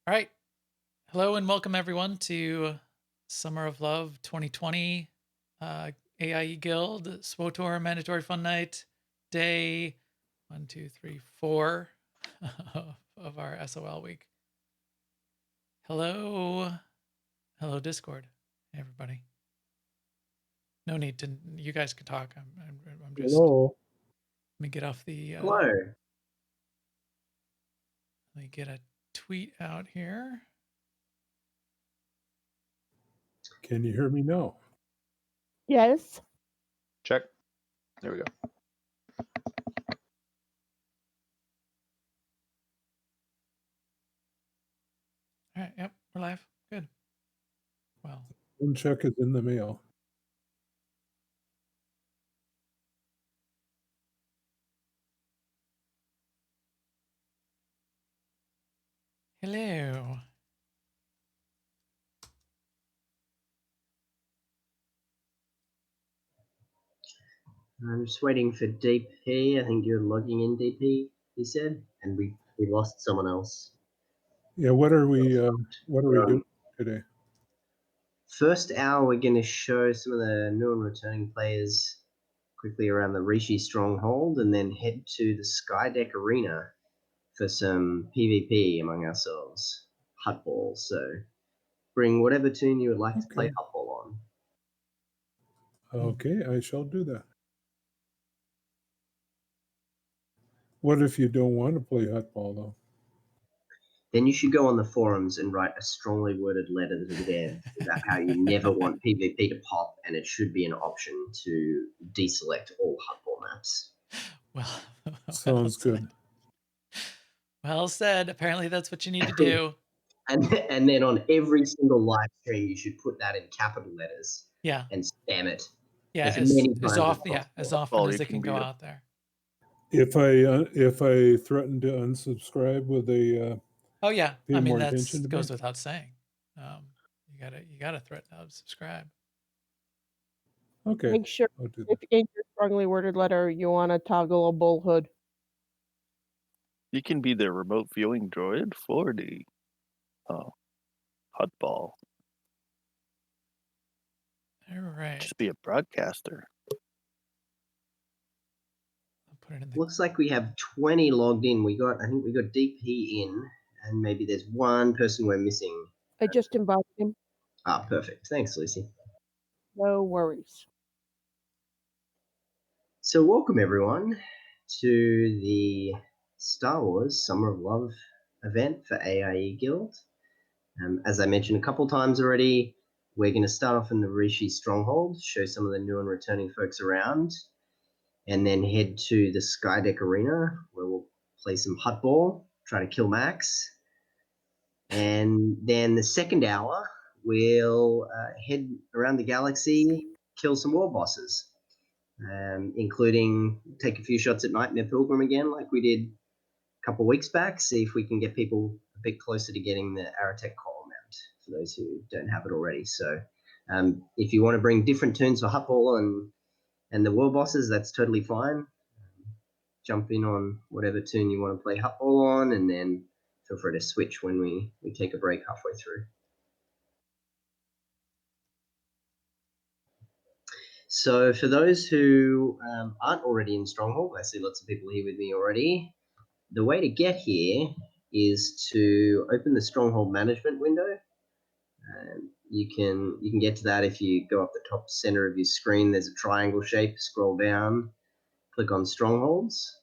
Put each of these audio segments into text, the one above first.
All right. Hello and welcome everyone to Summer of Love 2020 AIE Guild SWTOR Mandatory Fun Night day 1, 2, 3, 4 of our SOL week. Hello. Hello, Discord. Hey, everybody. No need to, you guys can talk. I'm just, Hello. let me get off the, Hello. let me get a tweet out here. Can you hear me now? Yes. Check. There we go. All right. Yep. We're live. Good. Well, One check is in the mail. hello. I'm just waiting for DP. I think you're logging in, DP, he said. And we lost someone else. Yeah, what are we doing today? First hour, we're going to show some of the new and returning players quickly around the Rishi Stronghold and then head to the Skydeck Arena for some PvP among ourselves. Hutball. So bring whatever tune you would like to play Okay. Hutball on. Okay, I shall do that. What if you don't want to play hotball though? Then you should go on the forums and write a strongly worded letter to the devs about how you never want PvP to pop and it should be an option to deselect all hardball maps. Well, Sounds good. Well said. Apparently that's what you need to do. And then on every single live stream, you should put that in capital letters. Yeah. And spam it. Yeah. As often as it can go out there. If I threaten to unsubscribe, will they? Oh yeah, pay I mean more that attention to goes me? without saying. You gotta threaten to unsubscribe. Okay. Make sure I'll do if that. in your strongly worded letter you want to toggle a bullhood. You can be the remote viewing droid for the hotball. All right. Just be a broadcaster. I'll put it in the. Looks like we have 20 logged in. I think we got DP in, and maybe there's one person we're missing. I just invited him. Ah, perfect. Thanks, Lucy. No worries. So welcome everyone to the Star Wars Summer of Love event for AIE Guild. As I mentioned a couple times already, we're going to start off in the Rishi Stronghold, show some of the new and returning folks around, and then head to the Skydeck Arena where we'll play some Hutball, try to kill Max. And then the second hour, we'll head around the galaxy, kill some war bosses. Including take a few shots at Nightmare Pilgrim again, like we did a couple of weeks back. See if we can get people a bit closer to getting the Aratech Coil mount for those who don't have it already. So if you want to bring different tunes for Hutball and the war bosses, that's totally fine. Jump in on whatever tune you want to play Hutball on, and then feel free to switch when we take a break halfway through. So for those who aren't already in Stronghold, I see lots of people here with me already. The way to get here is to open the Stronghold management window. You can get to that if you go up the top center of your screen. There's a triangle shape. Scroll down, click on Strongholds,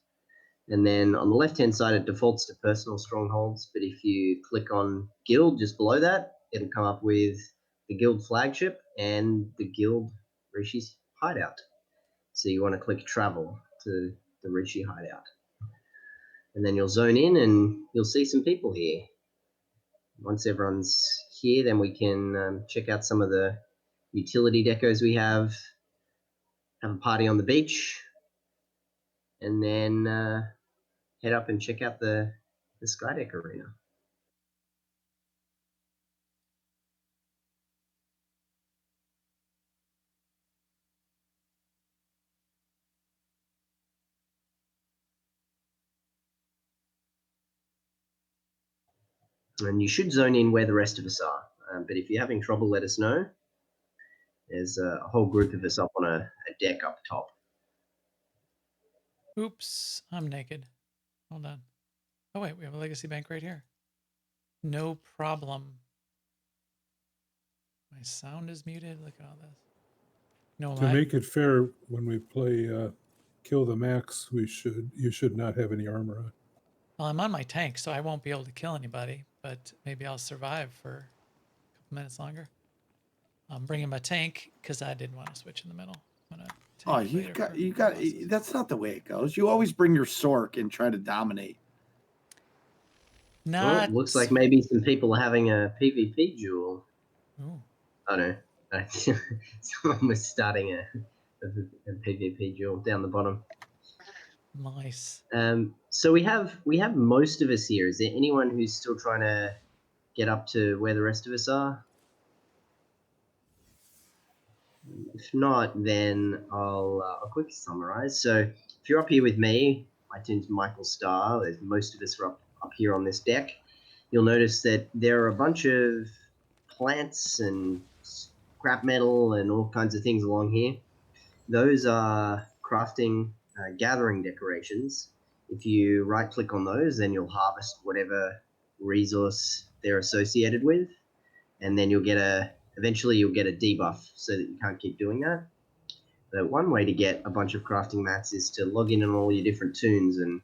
and then on the left-hand side it defaults to personal strongholds. But if you click on Guild just below that, it'll come up with the Guild flagship and the Guild Rishi's hideout. So you want to click Travel to the Rishi hideout. And then you'll zone in and you'll see some people here. Once everyone's here, then we can check out some of the utility decos we have a party on the beach, and then head up and check out the Skydeck Arena. And you should zone in where the rest of us are. But if you're having trouble, let us know. There's a whole group of us up on a deck up top. Oops, I'm naked. Hold on. Oh wait, we have a legacy bank right here. No problem. My sound is muted. Look at all this. No, To make it fair, when we play Kill the Max, you should not have any armor on. well, I'm on my tank, so I won't be able to kill anybody, but maybe I'll survive for a couple minutes longer. I'm bringing my tank because I didn't want to switch in the middle. I'm gonna Oh, tank later for you got. bosses. That's not the way it goes. You always bring your Sork and try to dominate. Well, Not. it looks like maybe some people are having a PvP duel. Ooh. Oh no, someone was starting a PvP duel down the bottom. Nice. So we have most of us here. Is there anyone who's still trying to get up to where the rest of us are? If not, then I'll quickly summarize. So if you're up here with me, my team's Michael Starr. As most of us are up here on this deck. You'll notice that there are a bunch of plants and scrap metal and all kinds of things along here. Those are crafting gathering decorations. If you right click on those, then you'll harvest whatever resource they're associated with, and then eventually you'll get a debuff so that you can't keep doing that. But one way to get a bunch of crafting mats is to log in on all your different toons and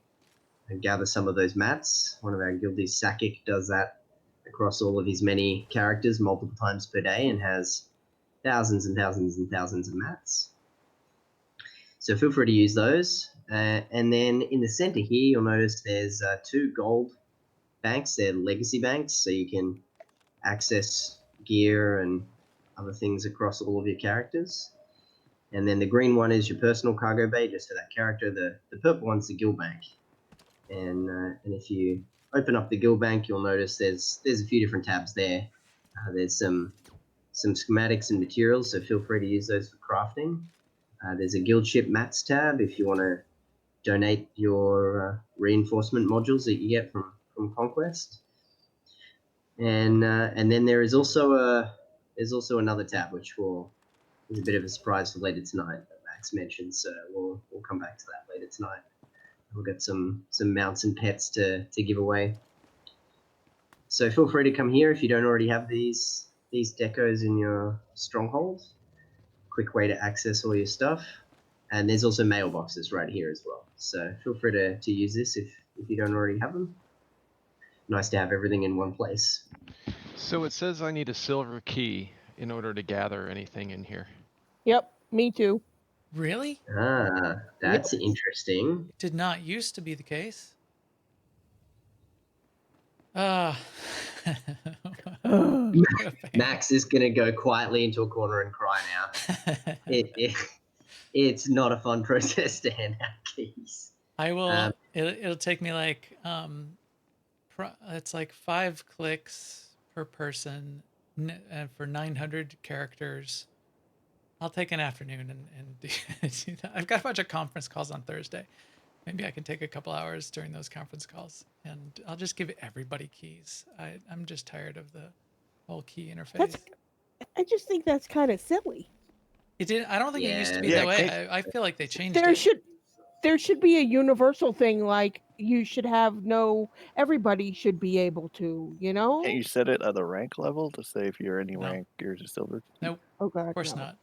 gather some of those mats. One of our guildies, Sakic, does that across all of his many characters multiple times per day and has thousands and thousands and thousands of mats. So feel free to use those. And then in the center here, you'll notice there's 2 gold banks. They're legacy banks, so you can access gear and other things across all of your characters. And then the green one is your personal cargo bay, just for that character. The purple one's the guild bank. And if you open up the guild bank, you'll notice there's a few different tabs there. There's some schematics and materials, so feel free to use those for crafting. There's a guild ship mats tab if you want to donate your reinforcement modules that you get from Conquest. And then there is also another tab which is a bit of a surprise for later tonight that Max mentioned. So we'll come back to that later tonight. We'll get some mounts and pets to give away. So feel free to come here if you don't already have these decos in your stronghold. Quick way to access all your stuff. And there's also mailboxes right here as well. So feel free to use this if you don't already have them. Nice to have everything in one place. So it says I need a silver key in order to gather anything in here. Yep, me too. Really? Ah, that's interesting. It did not used to be the case. Max is going to go quietly into a corner and cry now. It's not a fun process to hand out keys. I will. It'll take me like it's like 5 clicks per person for 900 characters. I'll take an afternoon and do that. I've got a bunch of conference calls on Thursday. Maybe I can take a couple hours during those conference calls, and I'll just give everybody keys. I'm just tired of the whole key interface. I just think that's kind of silly. It did. I don't think it used to be Yeah, that way. I feel like they changed it. There should be a universal thing, like you should have everybody should be able to, you know? Can't you set it at a rank level to say if you're any No. rank, you're just silver? Nope. Oh God, Of course no. not.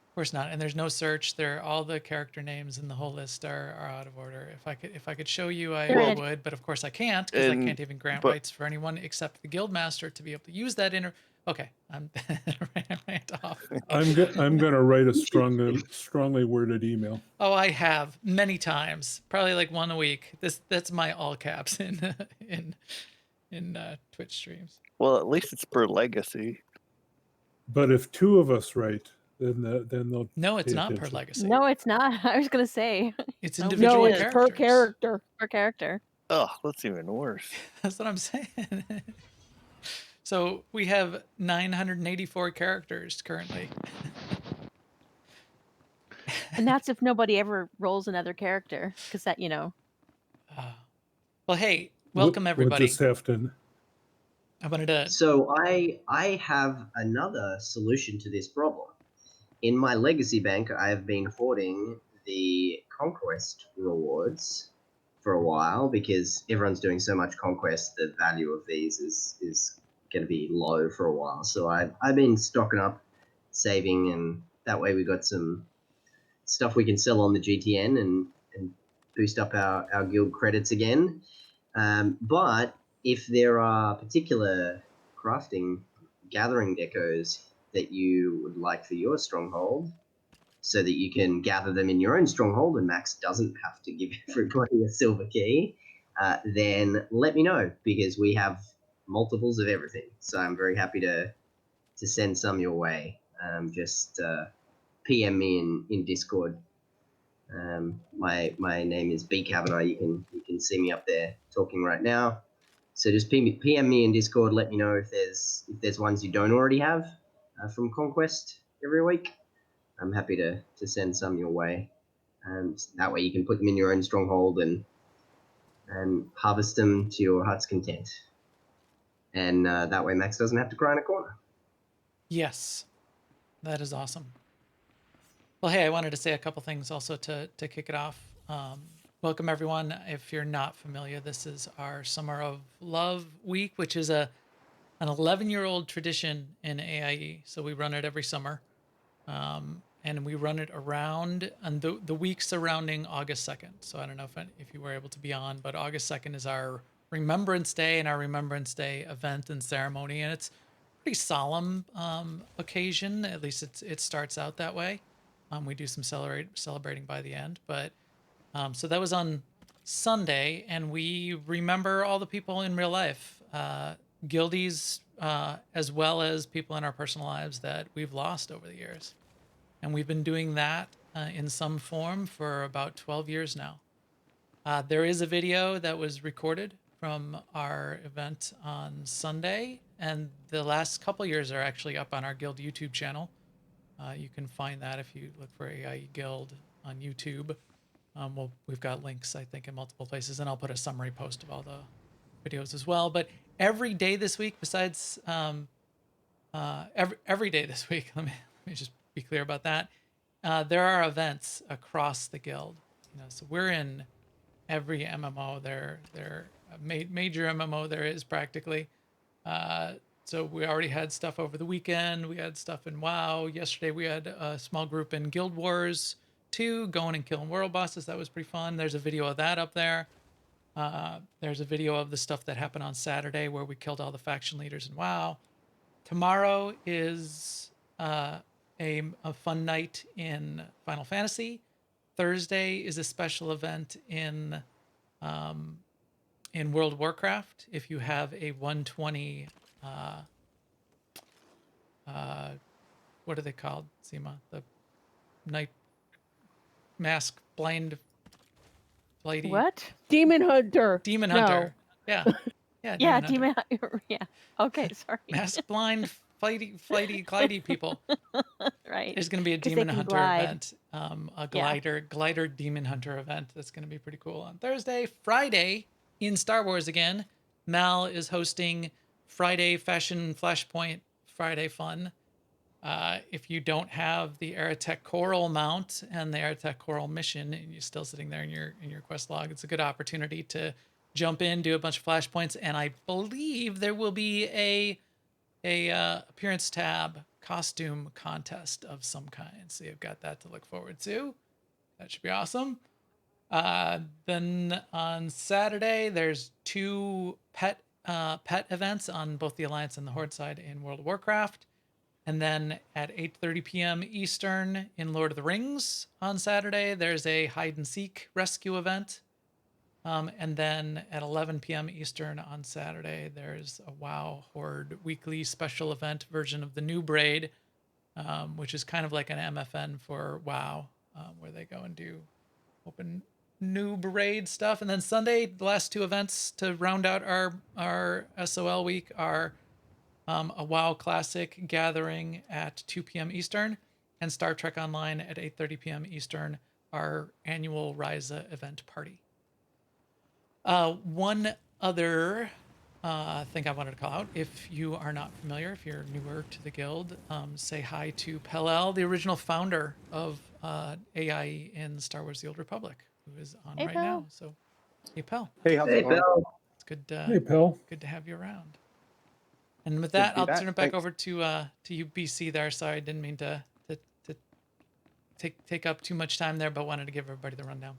Of course not. And there's no search. All the character names in the whole list are out of order. If I could show you, I would, but of course I can't because I can't even grant rights for anyone except the guildmaster to be able to use that Okay, I'm rant off. I'm going to write a strongly worded email. Oh, I have many times, probably like one a week. That's my all caps in Twitch streams. Well, at least it's per legacy. But if 2 of us write, then they'll. No, it's pay not per attention. legacy. No, it's not. I was gonna say It's No, individual No, it's characters. per character. per character. Oh, that's even worse. That's what I'm saying. So we have 984 characters currently. And that's if nobody ever rolls another character, because that, Well, hey, welcome What everybody. just happened? I wanted to. So I have another solution to this problem. In my legacy bank, I have been hoarding the conquest rewards for a while because everyone's doing so much conquest. The value of these is going to be low for a while. So I've been stocking up, saving, and that way we got some stuff we can sell on the GTN and boost up our guild credits again. But if there are particular crafting gathering decos that you would like for your stronghold, so that you can gather them in your own stronghold and Max doesn't have to give everybody a silver key, then let me know, because we have multiples of everything. So I'm very happy to send some your way. Just PM me in Discord. My name is B Kavanaugh. You can see me up there talking right now. So just PM me in Discord. Let me know if there's ones you don't already have from Conquest every week. I'm happy to send some your way. That way you can put them in your own stronghold and harvest them to your heart's content. And that way Max doesn't have to cry in a corner. Yes, that is awesome. Well, hey, I wanted to say a couple things also to kick it off. Welcome everyone. If you're not familiar, this is our Summer of Love week, which is an 11-year-old tradition in AIE. So we run it every summer. And we run it around and the week surrounding August 2nd. So I don't know if you were able to be on, but August 2nd is our Remembrance Day and our Remembrance Day event and ceremony. And it's a pretty solemn occasion. At least it starts out that way. We do some celebrating by the end. But so that was on Sunday, and we remember all the people in real life, guildies, as well as people in our personal lives that we've lost over the years. And we've been doing that in some form for about 12 years now. There is a video that was recorded from our event on Sunday, and the last couple years are actually up on our Guild YouTube channel. You can find that if you look for AIE Guild on YouTube. We've got links, I think, in multiple places, and I'll put a summary post of all the videos as well. But every day this week, besides every day this week, let me just be clear about that. There are events across the guild. So we're in every MMO. They're major MMO there is practically. So we already had stuff over the weekend. We had stuff in WoW. Yesterday we had a small group in Guild Wars 2 going and killing world bosses. That was pretty fun. There's a video of that up there. There's a video of the stuff that happened on Saturday where we killed all the faction leaders in WoW. Tomorrow is a fun night in Final Fantasy. Thursday is a special event in World of Warcraft. If you have a 120, what are they called, Seema? The night mask blind flighty. What? Demon Hunter. Demon No. Hunter. Yeah. Yeah. Yeah, Demon Hunter. demon. Yeah. Okay, sorry. Mask blind flighty glidey people. Right. There's going to be a 'Cause they Demon can Hunter glide. event, a glider Demon Hunter event. That's going to be pretty cool on Thursday. Friday, in Star Wars again, Mal is hosting Friday Fashion Flashpoint Friday Fun. If you don't have the Aerotech Coral mount and the Aerotech Coral mission, and you're still sitting there in your quest log, it's a good opportunity to jump in, do a bunch of flashpoints, and I believe there will be a appearance tab costume contest of some kind. So you've got that to look forward to. That should be awesome. Then on Saturday, there's 2 pet events on both the Alliance and the Horde side in World of Warcraft. And then at 8:30 p.m. Eastern in Lord of the Rings on Saturday, there's a hide and seek rescue event. And then at 11 p.m. Eastern on Saturday, there's a WoW Horde weekly special event version of the New Braid, which is kind of like an MFN for WoW, where they go and do open new braid stuff. And then Sunday, the last 2 events to round out our SOL week are a WoW Classic gathering at 2 p.m. Eastern and Star Trek Online at 8:30 p.m. Eastern, our annual Ryza event party. One other thing I wanted to call out, if you are not familiar, if you're newer to the guild, say hi to Pelel, the original founder of AIE in Star Wars: The Old Republic, who is on Hey, right Pel. now. So, hey, Pel, Hey, how's Hey, it going? Bill. it's good. Hey, pal. Good to have you around. And with Good to that, be I'll back. turn it back Thanks. over to you, BC. There, sorry, I didn't mean to take up too much time there, but wanted to give everybody the rundown.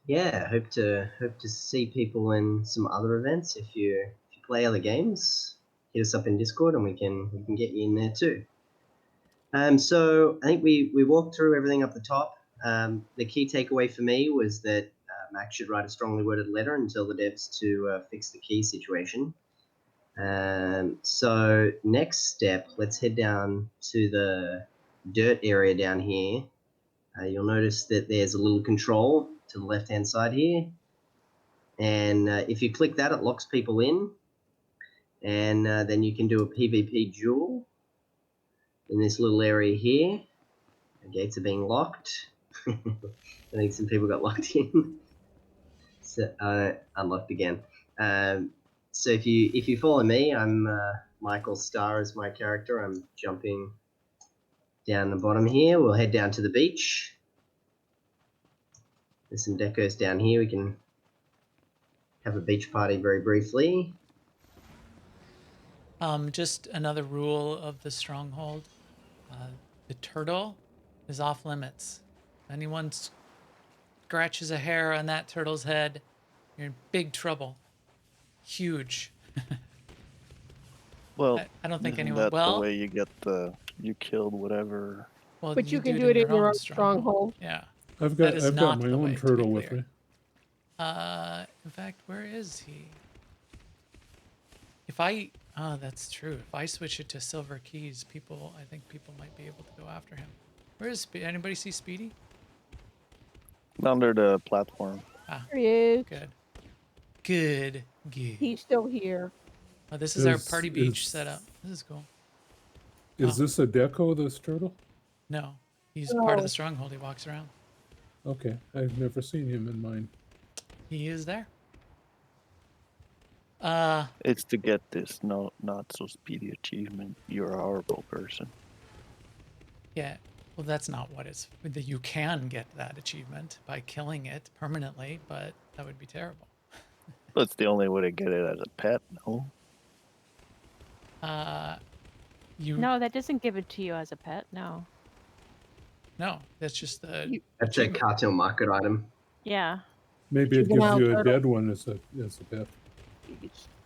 Yeah, hope to see people in some other events. If you play other games, hit us up in Discord and we can get you in there too. So I think we walked through everything up the top. The key takeaway for me was that Max should write a strongly worded letter and tell the devs to fix the key situation. So next step, let's head down to the dirt area down here. You'll notice that there's a little control to the left-hand side here. And if you click that, it locks people in. And then you can do a PvP duel in this little area here. The gates are being locked. I think some people got locked in. So unlocked again. So if you follow me, I'm Michael Starr as my character. I'm jumping down the bottom here. We'll head down to the beach. There's some decos down here. We can have a beach party very briefly. Just another rule of the stronghold: the turtle is off limits. If anyone scratches a hair on that turtle's head, you're in big trouble. Huge. Well, I don't think isn't anyone. that Well, the way you get you killed whatever? well, But you can do it in your own stronghold. Yeah. I've That got is not my the way, own to be turtle with clear. me. In fact, where is he? That's true. If I switch it to silver keys, I think people might be able to go after him. Where is anybody see Speedy? Under the platform. Ah, There he is. good. Good. He's still here. Oh, this is our Is- party beach is- setup. This is cool. Is Oh. this a deco, this turtle? No, he's part of No. the stronghold. He walks around. Okay, I've never seen him in mine. He is there. It's to get this not so speedy achievement. You're a horrible person. Yeah. Well, that's not what it's. You can get that achievement by killing it permanently, but that would be terrible. That's the only way to get it as a pet, no? No, that doesn't give it to you as a pet. No. No, that's just the That's a achievement. cartel market item. Yeah. Maybe it Juvenile gives you a turtle. dead one as a pet.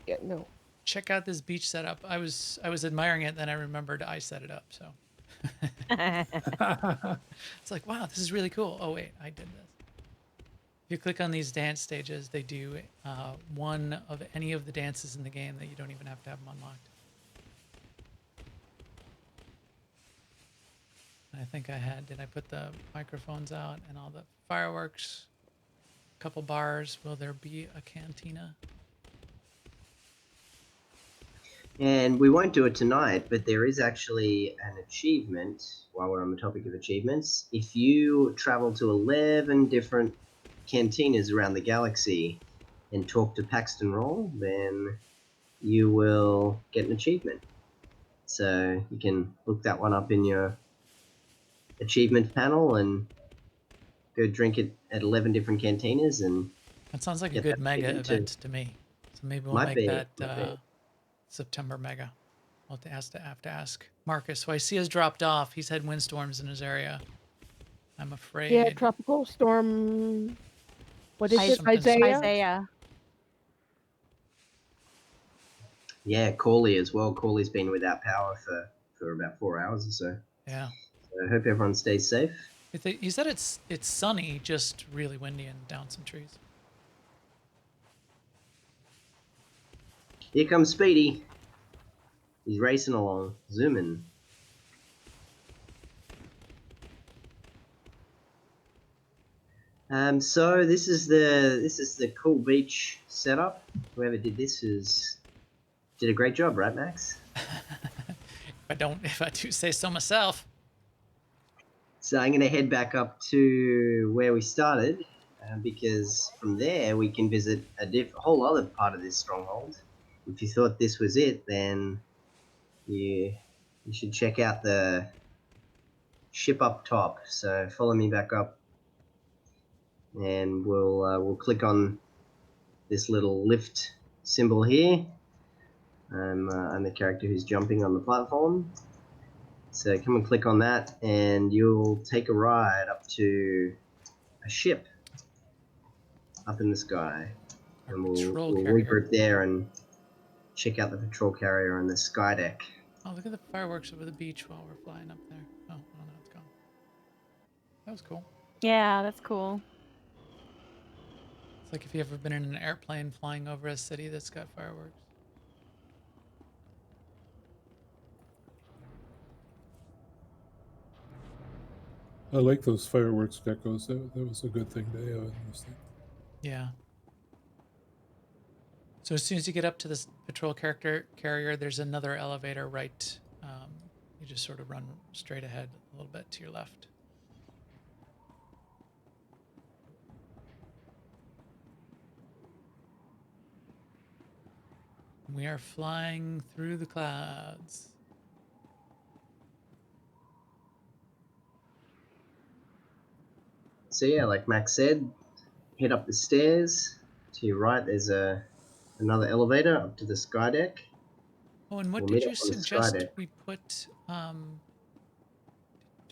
Yeah, no. Check out this beach setup. I was admiring it, then I remembered I set it up. So it's like, wow, this is really cool. Oh wait, I did this. If you click on these dance stages, they do one of any of the dances in the game that you don't even have to have them unlocked. I think did I put the microphones out and all the fireworks? A couple bars. Will there be a cantina? And we won't do it tonight, but there is actually an achievement while we're on the topic of achievements. If you travel to 11 different cantinas around the galaxy and talk to Paxton Roll, then you will get an achievement. So you can look that one up in your achievement panel and go drink it at 11 different cantinas. And That sounds like a Get good that mega achievement too. event to me. So maybe we'll Might make be, that might be. September mega. I'll have to ask Marcus, who I see has dropped off. He's had windstorms in his area. I'm afraid. Yeah, tropical storm. What is it? Something- Isaiah? Isaiah. Yeah, Corley as well. Corley's been without power for about 4 hours or so. Yeah. So I hope everyone stays safe. He said it's sunny, just really windy and down some trees. Here comes Speedy. He's racing along, zooming. So this is the cool beach setup. Whoever did this did a great job, right, Max? If I do say so myself. So I'm gonna head back up to where we started. because from there we can visit a whole other part of this stronghold. If you thought this was it, then you should check out the ship up top. So follow me back up, and we'll click on this little lift symbol here. I'm the character who's jumping on the platform. So come and click on that, and you'll take a ride up to a ship up in the sky. Our And patrol we'll carrier. regroup there and check out the patrol carrier on the sky deck. Oh, look at the fireworks over the beach while we're flying up there. Oh, no, it's gone. That was cool. Yeah, that's cool. It's like if you've ever been in an airplane flying over a city that's got fireworks. I like those fireworks decos. That was a good thing to have in this thing. Yeah. So as soon as you get up to this patrol carrier, there's another elevator right. You just sort of run straight ahead a little bit to your left. We are flying through the clouds. So yeah, like Max said, head up the stairs. To your right, there's another elevator up to the sky deck. Oh, and what We'll did meet you up on the sky suggest deck. we put?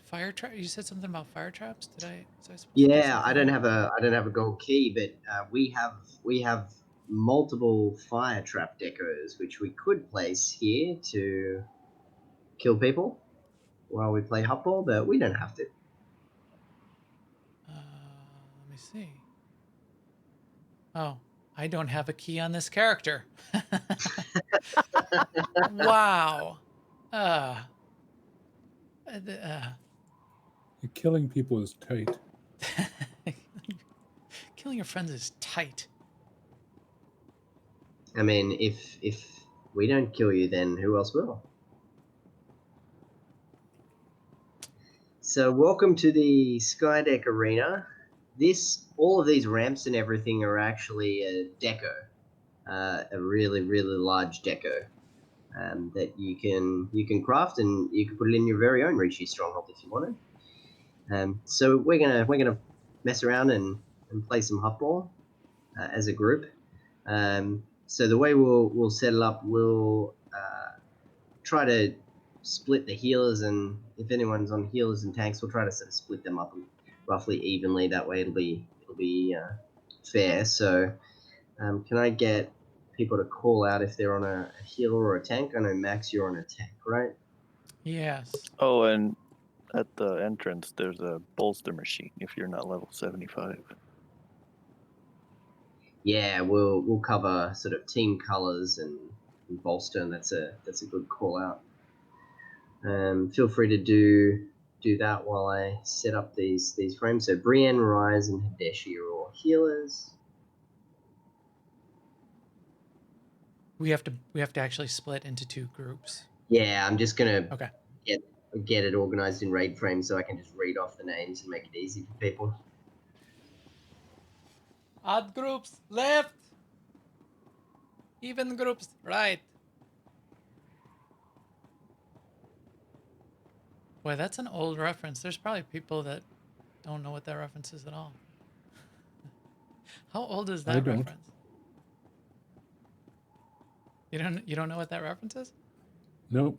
Fire trap. You said something about fire traps. Was I supposed to do Yeah, I something? don't have a gold key, but we have multiple fire trap decos which we could place here to kill people while we play hotball, but we don't have to. Let me see. Oh, I don't have a key on this character. Wow. Killing people is tight. Killing your friends is tight. I mean, if we don't kill you, then who else will? So welcome to the Skydeck Arena. All of these ramps and everything are actually a deco, a really large deco that you can craft, and you can put it in your very own Rishi stronghold if you wanted. So we're gonna mess around and play some hotball as a group. So the way we'll set it up, we'll try to split the healers, and if anyone's on healers and tanks, we'll try to sort of split them up roughly evenly. That way, it'll be fair. So, can I get people to call out if they're on a healer or a tank? I know Max, you're on a tank, right? Yes. Oh, and at the entrance, there's a bolster machine if you're not level 75. Yeah, we'll cover sort of team colors and bolster, and that's a good call out. Feel free to do that while I set up these frames. So Brienne, Rise, and Hadeshi are all healers. We have to actually split into 2 groups. Yeah, I'm just gonna Okay. get it organized in raid frames so I can just read off the names and make it easy for people. Odd groups left. Even groups right. Boy, that's an old reference. There's probably people that don't know what that reference is at all. How old is that I don't. reference? You don't know what that reference is? Nope.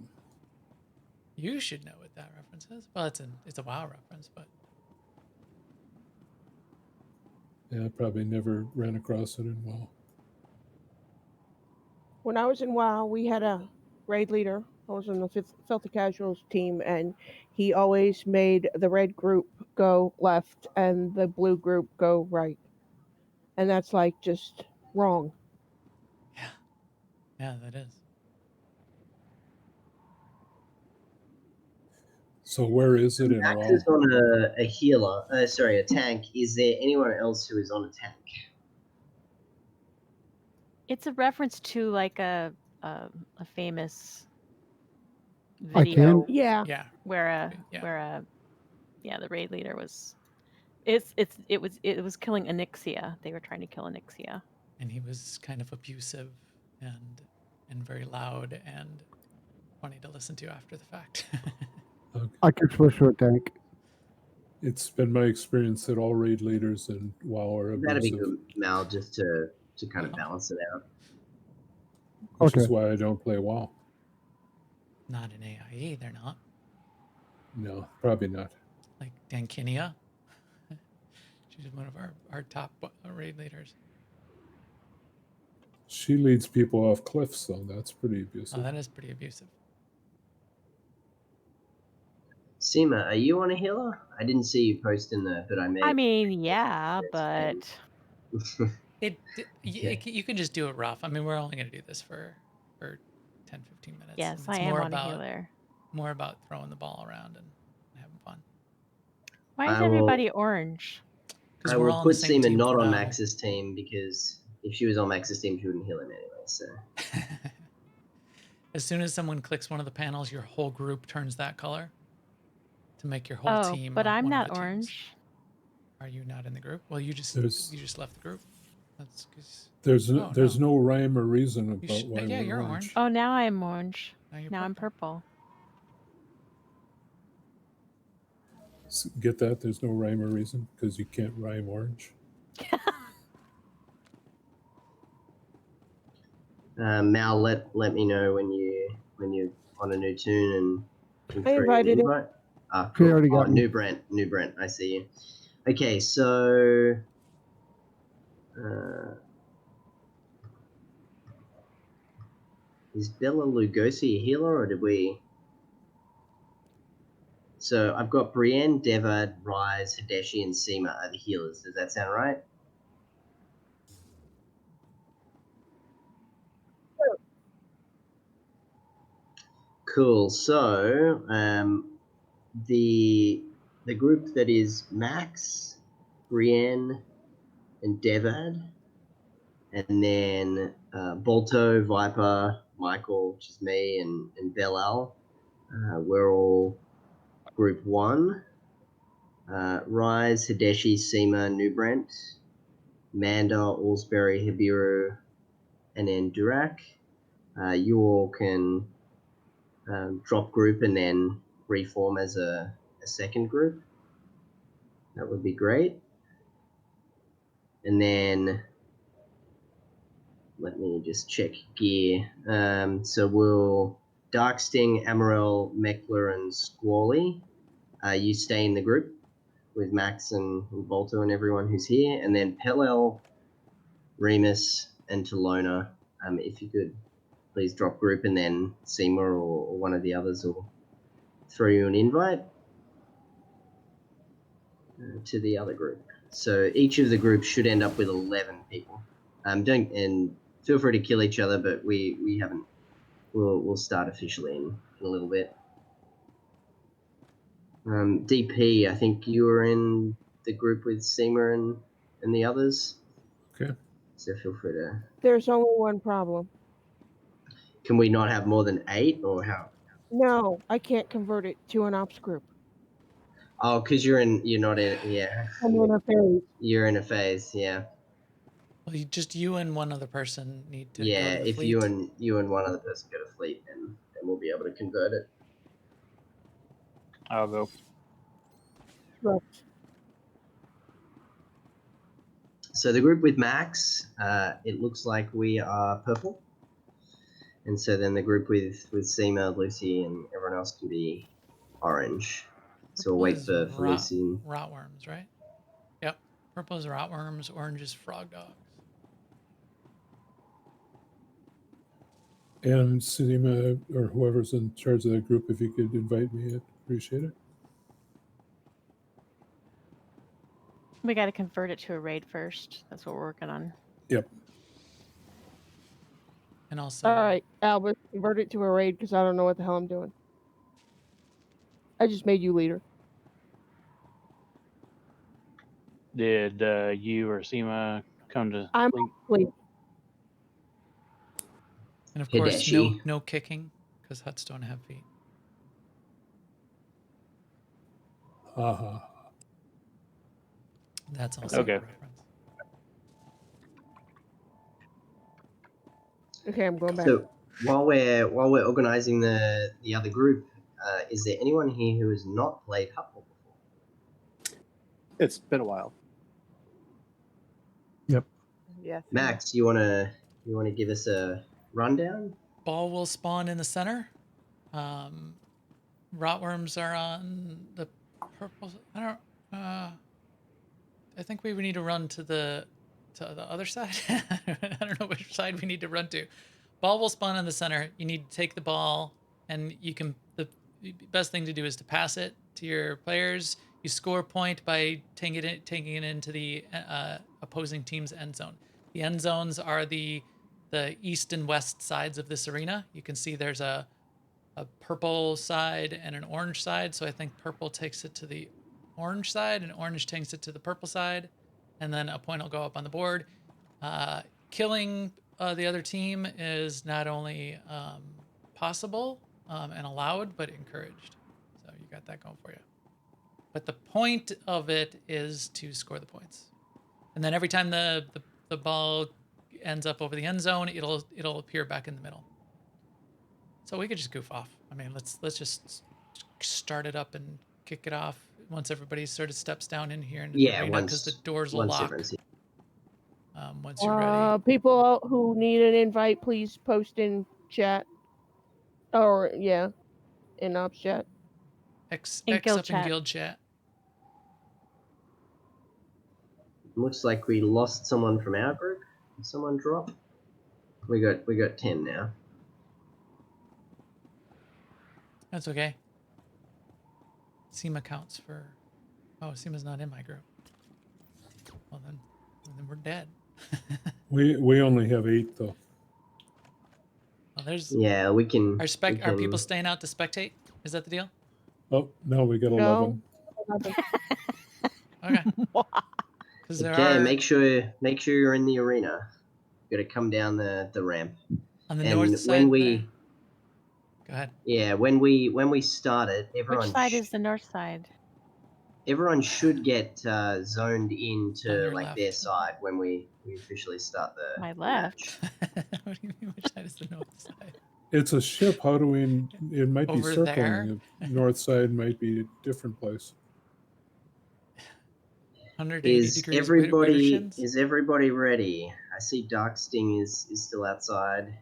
You should know what that reference is. Well, it's a WoW reference, but Yeah, I probably never ran across it in WoW. When I was in WoW, we had a raid leader. I was on the Filthy Casuals team, and he always made the red group go left and the blue group go right. And that's like just wrong. yeah, that is. So where is it in Max WoW? is on a healer. Sorry, a tank. Is there anyone else who is on a tank? It's a reference to like a famous I video can. Yeah. Yeah. where Yeah. the raid leader was It was killing Onyxia. They were trying to kill Onyxia. And he was kind of abusive and very loud and funny to listen to after the fact. Okay. I can switch to a tank. It's been my experience that all raid leaders and WoW are That'd be abusive, good, Mal, just to kind of Yeah. balance it out. which is Okay. why I don't play WoW. Not in AIE, they're not. No, probably not. Like Dankinia. She's one of our top raid leaders. She leads people off cliffs, so that's pretty Oh, abusive. that is pretty abusive. Seema, are you on a healer? I didn't see you post in the, but I may. I mean, yeah, but You can just do it rough. I mean, we're only going to do this for 10, 15 minutes. yes, and I it's am more on about a healer. more about throwing the ball around and having fun. Why is I will- everybody orange? Because I we're will all on the put same Seema team not for on now. Max's team because if she was on Max's team, she wouldn't heal him anyway. So As soon as someone clicks one of the panels, your whole group turns that color to make your whole team. But I'm one of not the teams. orange. Are you not in the group? Well, you just left the group. That's because There's no rhyme or reason You about should- why yeah, we're you're orange. orange. Oh, now I'm orange. you're Now I'm purple. Get that? There's no rhyme or reason because you can't rhyme orange. Mal, let me know when you're on a new tune and I create an invited him. invite. Ah, He cool. already got me. New Brent, I see you. Okay, so is Bella Lugosi a healer or did we? So I've got Brienne, Devad, Rise, Hideshi, and Seema are the healers. Does that sound right? Cool. So the group that is Max, Brienne, and Devad, and then Bolto, Viper, Michael, which is me, and Belal. We're all group 1. Rise, Hideshi, Seema, New Brent, Manda, Allsbury, Hibiru, and then Durak. You all can drop group and then reform as a second group. That would be great. And then let me just check gear. So we'll Darksting, Amarel, Meckler, and Squally. You stay in the group with Max and Volto and everyone who's here. And then Pelel, Remus, and Talona. If you could please drop group and then Seema or one of the others will throw you an invite to the other group. So each of the groups should end up with 11 people. Don't and feel free to kill each other, but we haven't. We'll start officially in a little bit. DP, I think you were in the group with Seema and the others. Okay. So feel free to. There's only one problem. Can we not have more than 8 or how? No, I can't convert it to an ops group. Oh, because you're not in. Yeah. I'm in a phase. You're in a phase. Yeah. Well, you and one other person need to Yeah. go to the If fleet. you and one other person go to fleet, then we'll be able to convert it. I'll go. Right. So the group with Max, it looks like we are purple. And so then the group with Seema, Lucy, and everyone else can be orange. So we'll wait for Lucy. Rotworms, right? Yep. Purple is rotworms, orange is frog dogs. And Seema or whoever's in charge of that group, if you could invite me, I'd appreciate it. We got to convert it to a raid first. That's what we're working on. Yep. And also, All right, Albert, convert it to a raid because I don't know what the hell I'm doing. I just made you leader. Did you or Seema come to I'm sleep? Wait, and of course, Hideshi. no kicking because huts don't have feet. Haha. That's also Okay. a reference. Okay, I'm going back. So while we're organizing the other group, is there anyone here who has not played Hutball before? It's been a while. Yes. Max, you wanna give us a rundown? Ball will spawn in the center. Rotworms are on the purple. I think we would need to run to the other side. I don't know which side we need to run to. Ball will spawn in the center. You need to take the ball, and you can. The best thing to do is to pass it to your players. You score a point by taking it into the opposing team's end zone. The end zones are the east and west sides of this arena. You can see there's a purple side and an orange side. So I think purple takes it to the orange side and orange takes it to the purple side. And then a point will go up on the board. Killing the other team is not only possible and allowed, but encouraged. So you got that going for you. But the point of it is to score the points. And then every time the ball ends up over the end zone, it'll appear back in the middle. So we could just goof off. I mean, let's just start it up and kick it off once everybody sort of steps down in here into the arena, because the doors will lock. Once you're ready. People who need an invite, please post in chat. Or yeah, in ops chat. X In up guild in chat. guild chat. Looks like we lost someone from our group. Did someone drop? We got 10 now. That's okay. Seema counts for. Oh, Seema's not in my group. Well then we're dead. We only have 8 though. Well, there's. Yeah, we can. Are people staying out to spectate? Is that the deal? Oh no, we got 11. No. Okay. Because there Okay, are make sure you're in the arena. You got to come down the ramp. on the And north side. when we, Go ahead. yeah, when we started, everyone. Which side is the north side? Everyone should get zoned On into your like left. their side when we officially start the My match. left. What do you mean? Which side is the north side? It's a ship. How do we? It might be Over circling. there? The north side might be a different place. 180 Is degrees. everybody ready? I see Darksting is still outside.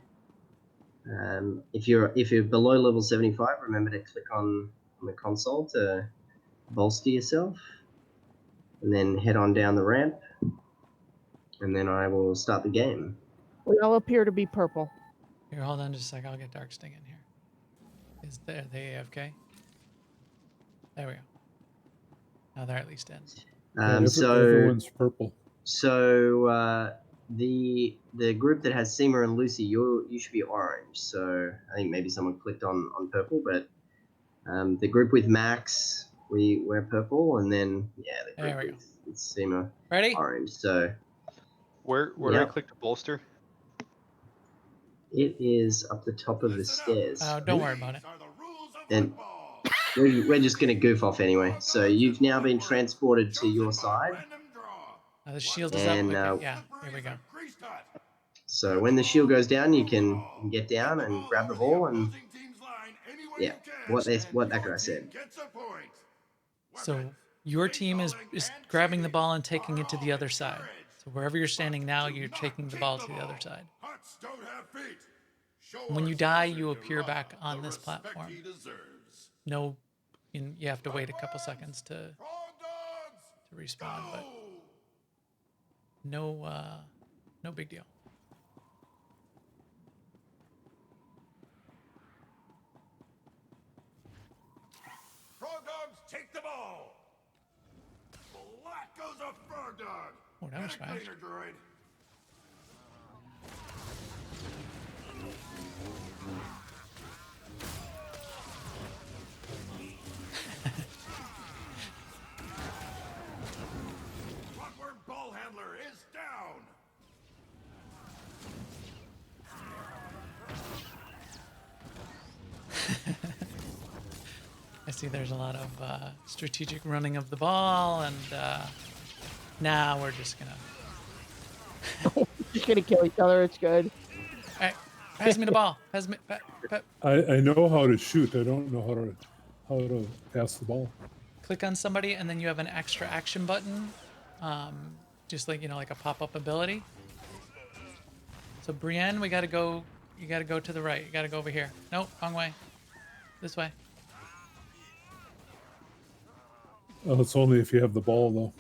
If you're below level 75, remember to click on the console to bolster yourself, and then head on down the ramp, and then I will start the game. We all appear to be purple. Here, hold on just a sec. I'll get Darksting in here. Is there the AFK? There we go. Now they're at least in. Everyone's purple. So the group that has Seema and Lucy, you should be orange. So I think maybe someone clicked on purple, but the group with Max, we're purple, and then the group with Seema, ready? Orange. So Where do I click to bolster? it is up the top of the stairs. Oh, don't worry about it. And we're just gonna goof off anyway. So you've now been transported to your side. The shield is up. Okay, yeah, here we go. So when the shield goes down, you can get down and grab the ball, and what that guy said. So your team is grabbing the ball and taking it to the other side. So wherever you're standing now, you're taking the ball to the other side. When you die, you appear back on this platform. No, you have to wait a couple seconds to respawn, but no big deal. Frog dogs take the ball. Black goes a frog dog. Oh, that was fast. Droid. Clockwork ball handler is down. I see there's a lot of strategic running of the ball and Nah, we're just gonna. Just gonna kill each other. It's good. All right, pass me the ball. Pass me. I know how to shoot. I don't know how to pass the ball. Click on somebody, and then you have an extra action button, just like like a pop-up ability. So Brienne, we gotta go. You gotta go to the right. You gotta go over here. Nope, wrong way. This way. Oh, it's only if you have the ball, though.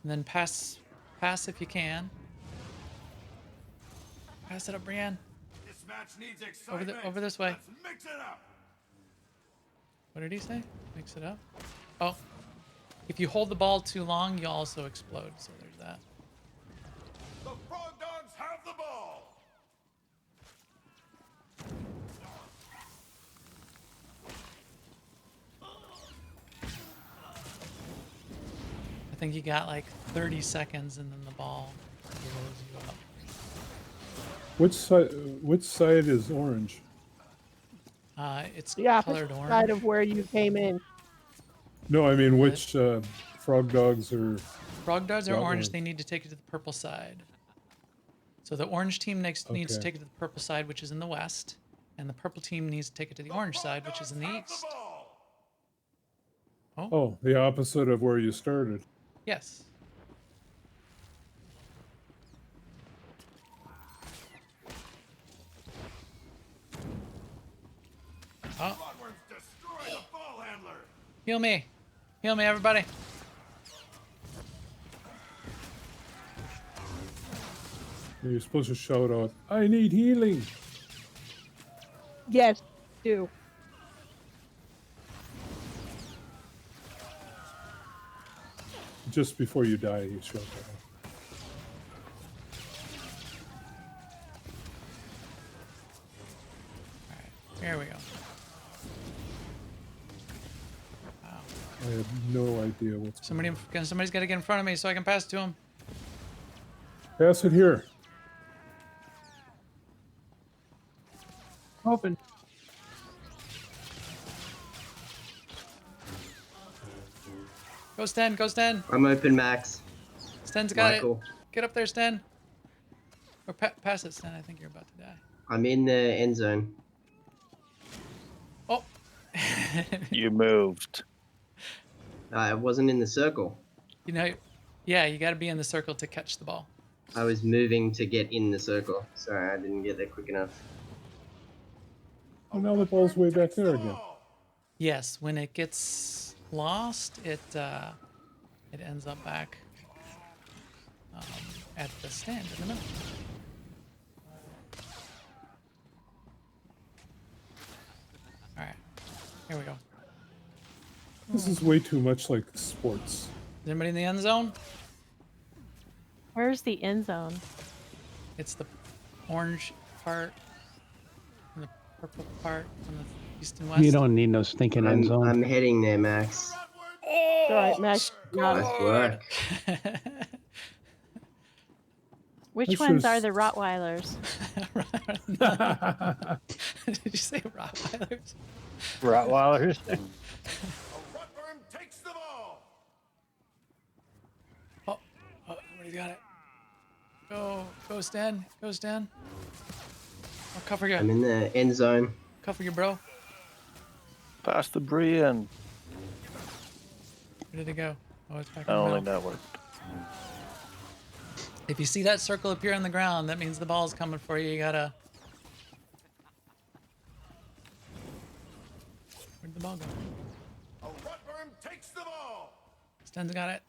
And then pass if you can. Pass it up, Brienne. This match needs excitement. Over this way. Let's mix it up. What did he say? Mix it up. Oh, if you hold the ball too long, you'll also explode. So there's that. The Frog Dogs have the ball. I think you got like 30 seconds, and then the ball blows you up. Which side is orange? It's The opposite colored orange. side of where you came in. No, I mean which frog dogs are. Frog dogs are Not orange. orange. They need to take it to the purple side. So the orange team needs to Okay. take it to the purple side, which is in the west, and the purple team needs to take it to the orange side, which is in the east. Oh, the opposite of where you started. Yes. Oh, Bloodworms destroy the ball handler. heal me, everybody. You're supposed to shout out, "I need healing." Yes, do. Just before you die, you shout that out. Here we go. I have no idea what's. Somebody's got to get in front of me so I can pass to him. Pass it here. Open. Go Sten, go Sten. I'm open, Max. Sten's got Michael. it. Get up there, Sten. Or pass it, Sten. I think you're about to die. I'm in the end zone. Oh. You moved. I wasn't in the circle. Yeah, you got to be in the circle to catch the ball. I was moving to get in the circle. Sorry, I didn't get there quick enough. Oh, now the ball's way back there again. Yes, when it gets lost, it ends up back at the stand in the middle. All right, here we go. This is way too much like sports. Is anybody in the end zone? Where's the end zone? It's the orange part and the purple part on the east and west. You don't need no stinking end zone. I'm heading there, Max. It's all right, Max. Nice work. Which This ones are is- the Rottweilers? Did you say Rottweilers? Rottweilers. A Rutworm takes the ball. Oh, somebody's got it. Go, Stan. Go, Stan. I'll cover I'm you. in the end zone. Cover you, bro. Pass the Brian. Where did it go? Oh, it's back in I the don't middle. think that worked. If you see that circle appear on the ground, that means the ball's coming for you. You gotta. Where'd the ball go? A Rutworm takes the ball. Stan's got it.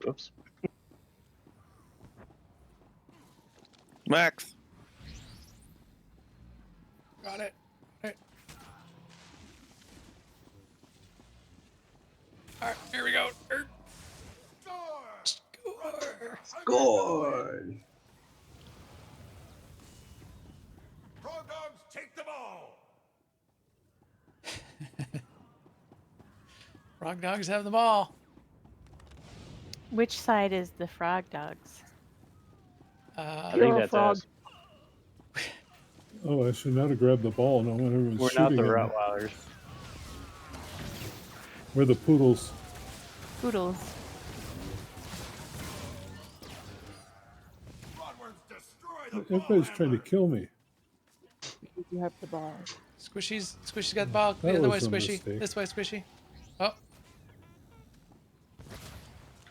Oops. Max. Got it. Right. All right, here we go. Score. Scored. Frog Dogs take the ball. Frog Dogs have the ball. Which side is the frog dogs? I You're think a that's frog. us. Oh, I should not have grabbed the ball. No one everyone's We're not shooting the at me. Rottweilers. We're the poodles. Poodles. Bloodworms destroy the Everybody's ball trying to handler. kill me. You have the ball. Squishy's got the ball. That The other way, was a Squishy. mistake. This way, Squishy. Oh,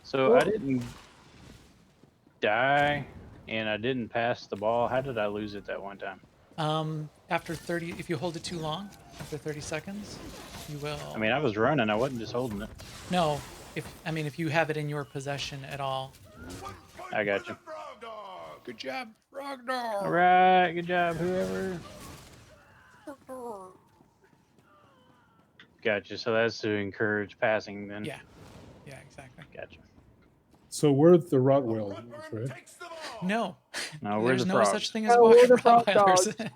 So I didn't die, and I didn't pass the ball. How did I lose it that one time? after 30, if you hold it too long, after 30 seconds, you will. I mean, I was running. I wasn't just holding it. No, if you have it in your possession at all. 1 point I got for you. the frog dog. Good job, frog dog. All right, good job, whoever. Gotcha. So that's to encourage passing, then. Yeah, yeah, exactly. Gotcha. So we're the Rottweilers, Bloodworm right? takes the ball. No, No, we're there's the no frogs. such thing as No, we're the frog Rottweilers.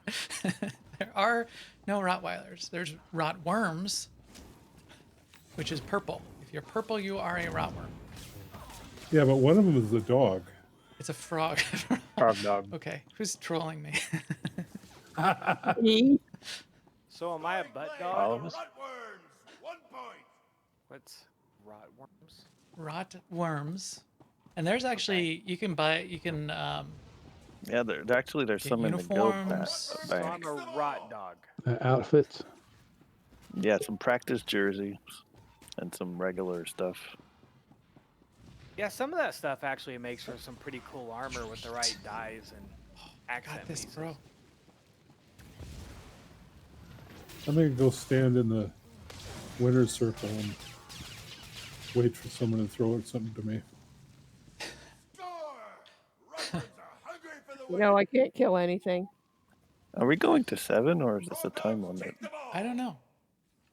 There are no Rottweilers. There's Rottworms, which is purple. If you're purple, you are a Rottworm. Yeah, but one of them is a dog. It's a frog. Frog dog. Okay, who's trolling me? Me? So am I a butt dog? All of us. Bloodworms, 1 point. What's rotworms? Rottworms. And there's actually you can Yeah, there's get some in the guild uniforms. So bank. I'm a rot dog. Outfits. Yeah, some practice jerseys and some regular stuff. Yeah, some of that stuff actually makes for some pretty cool armor with the right dyes and accent Got this, pieces. bro. I'm gonna go stand in the winner's circle and wait for someone to throw something to me. Score! Rottworms are hungry for the You win. know, I can't kill anything. Are we going to 7 or is this a Frog time dogs limit? take the ball. I don't know.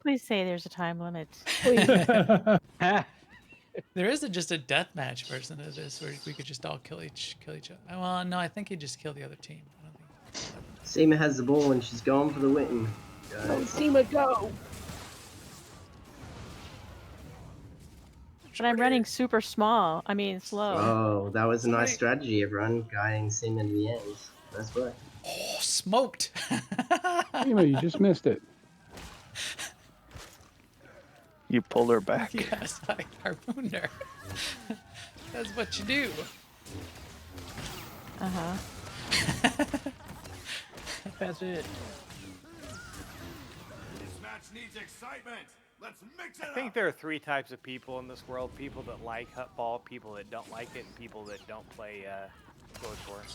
Please say there's a time limit. Please. There is just a deathmatch version of this where we could just all kill each other. Well, no, I think you just kill the other team. I don't think. Seema has the ball and she's going for the win. Oh, Guys. Seema, go! But I'm running super small. I mean, slow. Oh, that was a nice Somebody- strategy, everyone. Guiding Seema to the end. Nice work. Oh, smoked. You just missed it. You pulled her back. Yes, I harpooned her. That's what you do. Uh-huh. That's it. This match needs excitement. Let's mix it I up. think there are 3 types of people in this world: people that like hutball, people that don't like it, and people that don't play SWTOR.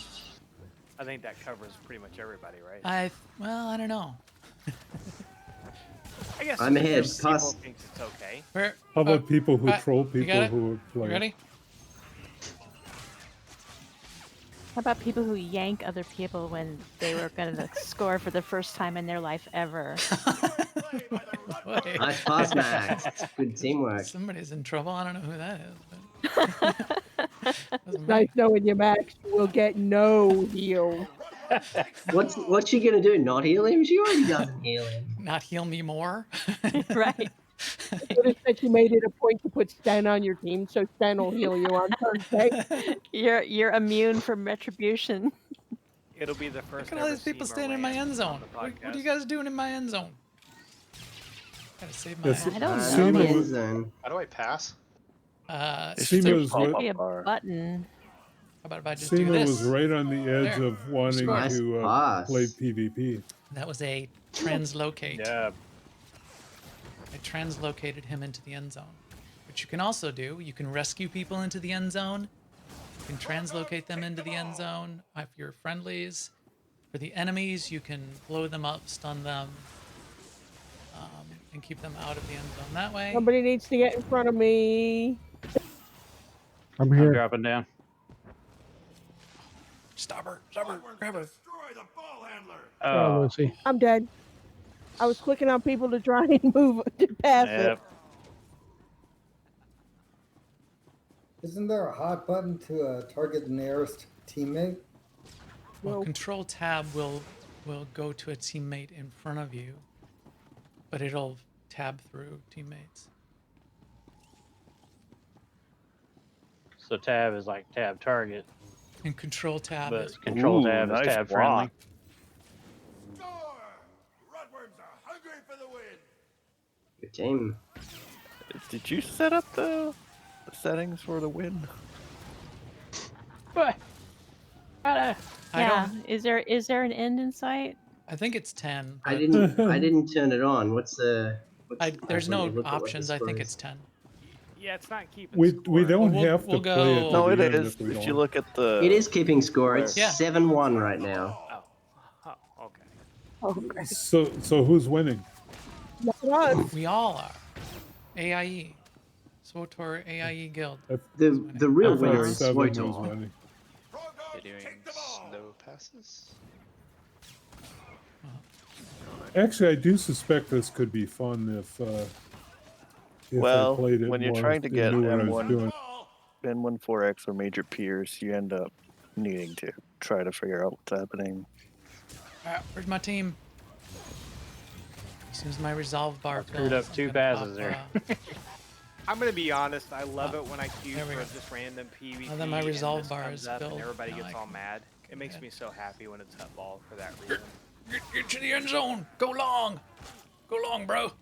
I think that covers pretty much everybody, right? I don't know. I guess I'm if ahead. there's people Pass. who thinks it's okay. Where? How about people who right, troll you people got it? who play? You ready? How about people who yank other people when they were going to score for the first time in their life ever? Play by the Rottworms. Nice pass, Max. Good teamwork. Somebody's in trouble. I don't know who that is. But wasn't me. Nice knowing you, Max. You will get no heal. Rottworm takes the What's she gonna do? Not heal him? She already doesn't heal him. Not heal me more. Right. Notice that you made it a point to put Stan on your team, so Stan will heal you on Thursday. You're immune from retribution. It'll be the first. Look at all these ever people Seema standing in my rant end on zone. the What are you podcast. guys doing in my end zone? Gotta save my. Yes, I don't I'm Seema in the end was- zone. How do I pass? It's Seema still was pop-up what- Be a bar. button. How about if I just do Seema this? was right on the edge There. of wanting Nice to pass. play PvP. That was a translocate. Yeah. I translocated him into the end zone. Which you can also do. You can rescue people into the end zone. You can translocate them into the end zone if you're friendlies. For the enemies, you can blow them up, stun them, and keep them out of the end zone that way. Somebody needs to get in front of me. I'm I'm dropping down. Stop her, Bloodworms grab her. destroy the ball handler. Oh, I'm dead. I was clicking on people to try and move to pass it. yep. Isn't there a hot button to target the nearest teammate? Well, No. Control Tab will go to a teammate in front of you, but it'll tab through teammates. So tab is like tab target, And control tab is but control tab is nice tab block. friendly. Score! Rudworms are hungry for the win. Good team. Did you set up the settings for the win? But I Yeah. don't. Is there an end in sight? I think it's 10. I but didn't turn it on. What's the there's let me no look at what the options. I score think is. it's 10. Yeah, it's not keeping We score. don't We'll- have to we'll play it go- to No, the it end is. if we If don't. you look at the. It is keeping score. It's Yeah. 7-1 right now. Oh, okay. Okay. So who's winning? Not us. We all are. AIE. SWTOR AIE Guild. The real I thought winner is 7 was SWTOR. winning. Frog You're dogs, doing take the ball. snow passes? Actually, I do suspect this could be fun if Well, I played it when you're more trying to and get knew what I was M1 doing. N14X or major peers, you end up needing to try to figure out what's happening. Alright, where's my team? As soon as my resolve bar screwed fills, up 2 I'm gonna passes pop, there. I'm gonna be honest. I love Oh, it when I queue there we for go. just random PvP. Now that my and resolve this bar comes is up filled, and everybody now gets I all can mad. It makes ahead. me so happy when it's Hutball for that reason. Get to the end zone. Go long. Go long, bro.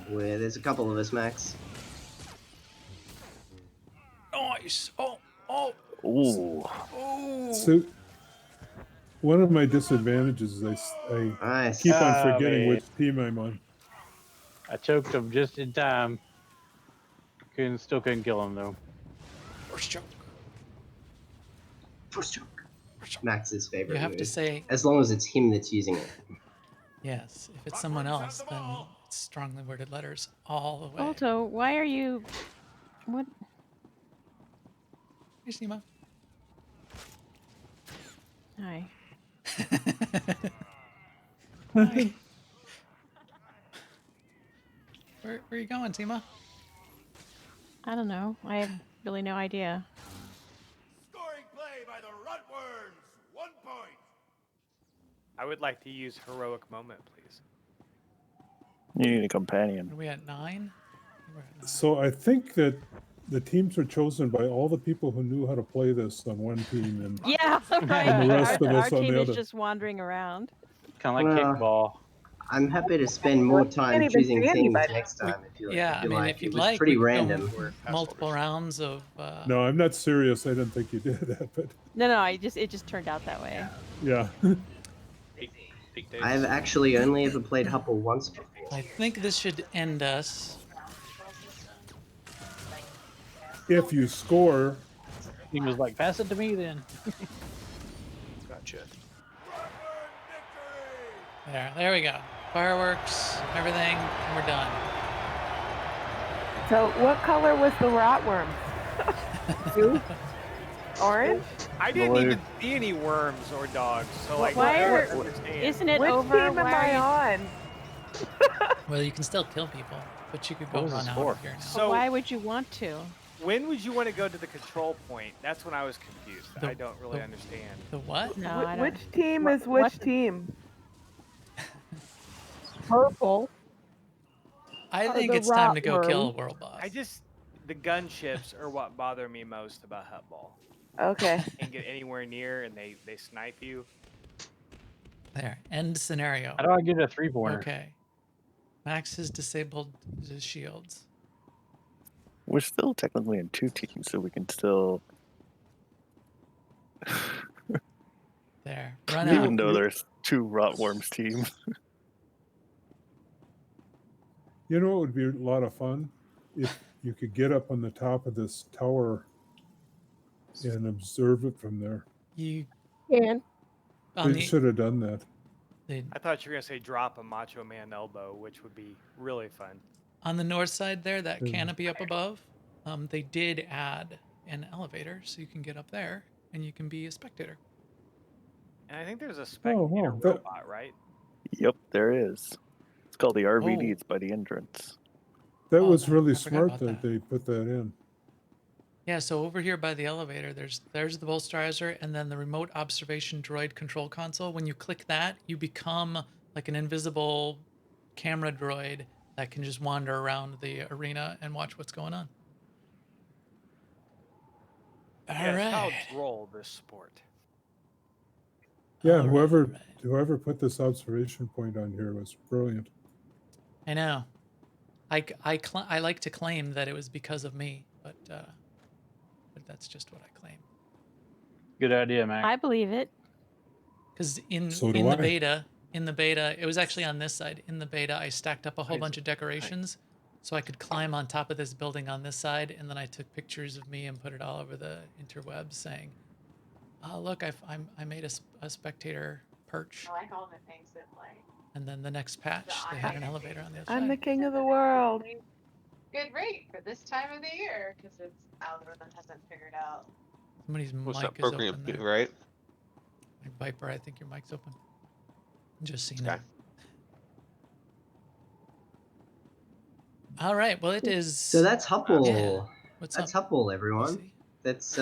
Where there's a couple of us, Max. Nice. Oh. Ooh. Oh. So one of my disadvantages is I Nice. keep on Ah, forgetting man. which team I'm on. I choked him just in time. Still couldn't kill him though. First choke. First joke. Max's favorite You have move. to say As long as it's him that's using it. yes. If it's someone else, then it's strongly worded letters all the way. Alto, why are you? What? Hey, Seema. Hi. Hi. Where are you going, Seema? I don't know. I have really no idea. Scoring play by the Rudworms. 1 point. I would like to use heroic moment, please. You need a companion. Are we at 9? We're at 9. So I think that the teams were chosen by all the people who knew how to play this on one team, and Yeah, right. And the rest of our us on team the is other. just wandering around. Kind of like kickball. I'm happy to spend more time even choosing see teams anybody. next time if you Yeah, I mean, like. if you'd It was like, pretty we could go random. multiple rounds of. no, I'm not serious. I didn't think you did that, but No, it just turned out that way. yeah. I've actually only ever played Hupple once before. I think this should end us. If you score, He was like, pass it to me then. Gotcha. There we go. Fireworks, everything, and we're done. So, what color was the rotworm? Blue? Orange? I didn't Boy. even see any worms or dogs, so like, Why I are- don't understand. Isn't it Which over? team am Why I are you- on? Well, you can still kill people, but you could What go was the run out score? of here now. So why would you want to? when would you want to go to the control point? That's when I was confused. The- I don't really the- understand. The what? No, I don't. Which team What- is which what- team? Purple. I Oh, think the it's time to go rotworm. kill a world boss. The gunships are what bother me most about Hutball. Okay. Can't get anywhere near and they snipe you. There. End scenario. How do I get a 3-pointer? Okay. Max has disabled his shields. We're still technically in 2 teams, so we can still. There. Run Even out. though there's 2 Rotworms teams. you know, it would be a lot of fun if you could get up on the top of this tower and observe it from there. You And on We the, should have done that. I thought you were gonna say drop a Macho Man elbow, which would be really fun. on the north side there, that Mhm. canopy up above, they did add an elevator, so you can get up there and you can be a spectator. And I think there's a Oh, spectator wow, that- robot, right? Yep, there is. It's called the RVD. Oh. It's by the entrance. That Oh, was no, really I forgot smart about that that. they put that in. Yeah, so over here by the elevator, there's the bolsterizer and then the remote observation droid control console. When you click that, you become like an invisible camera droid that can just wander around the arena and watch what's going on. Yes, how right. droll this sport. Yeah, All right, whoever right. whoever put this observation point on here was brilliant. I know. I like to claim that it was because of me, but that's just what I claim. Good idea, Mac. I believe it. Because in So do in the I. beta, it was actually on this side. In the beta, I stacked up a whole bunch of decorations, so I could climb on top of this building on this side, and then I took pictures of me and put it all over the interwebs, saying, "Oh, look, I made a spectator perch." I like all the things that play. And then the next patch, they had an elevator on the other I'm the side. king of the world. Good rate for this time of the year because its algorithm hasn't figured out. Somebody's What's mic that is program open do, there. right? Like Viper, I think your mic's open. Just seen Okay. it. All right. Well, it is. So that's Hupple. Yeah. What's That's up? Hupple, everyone. That's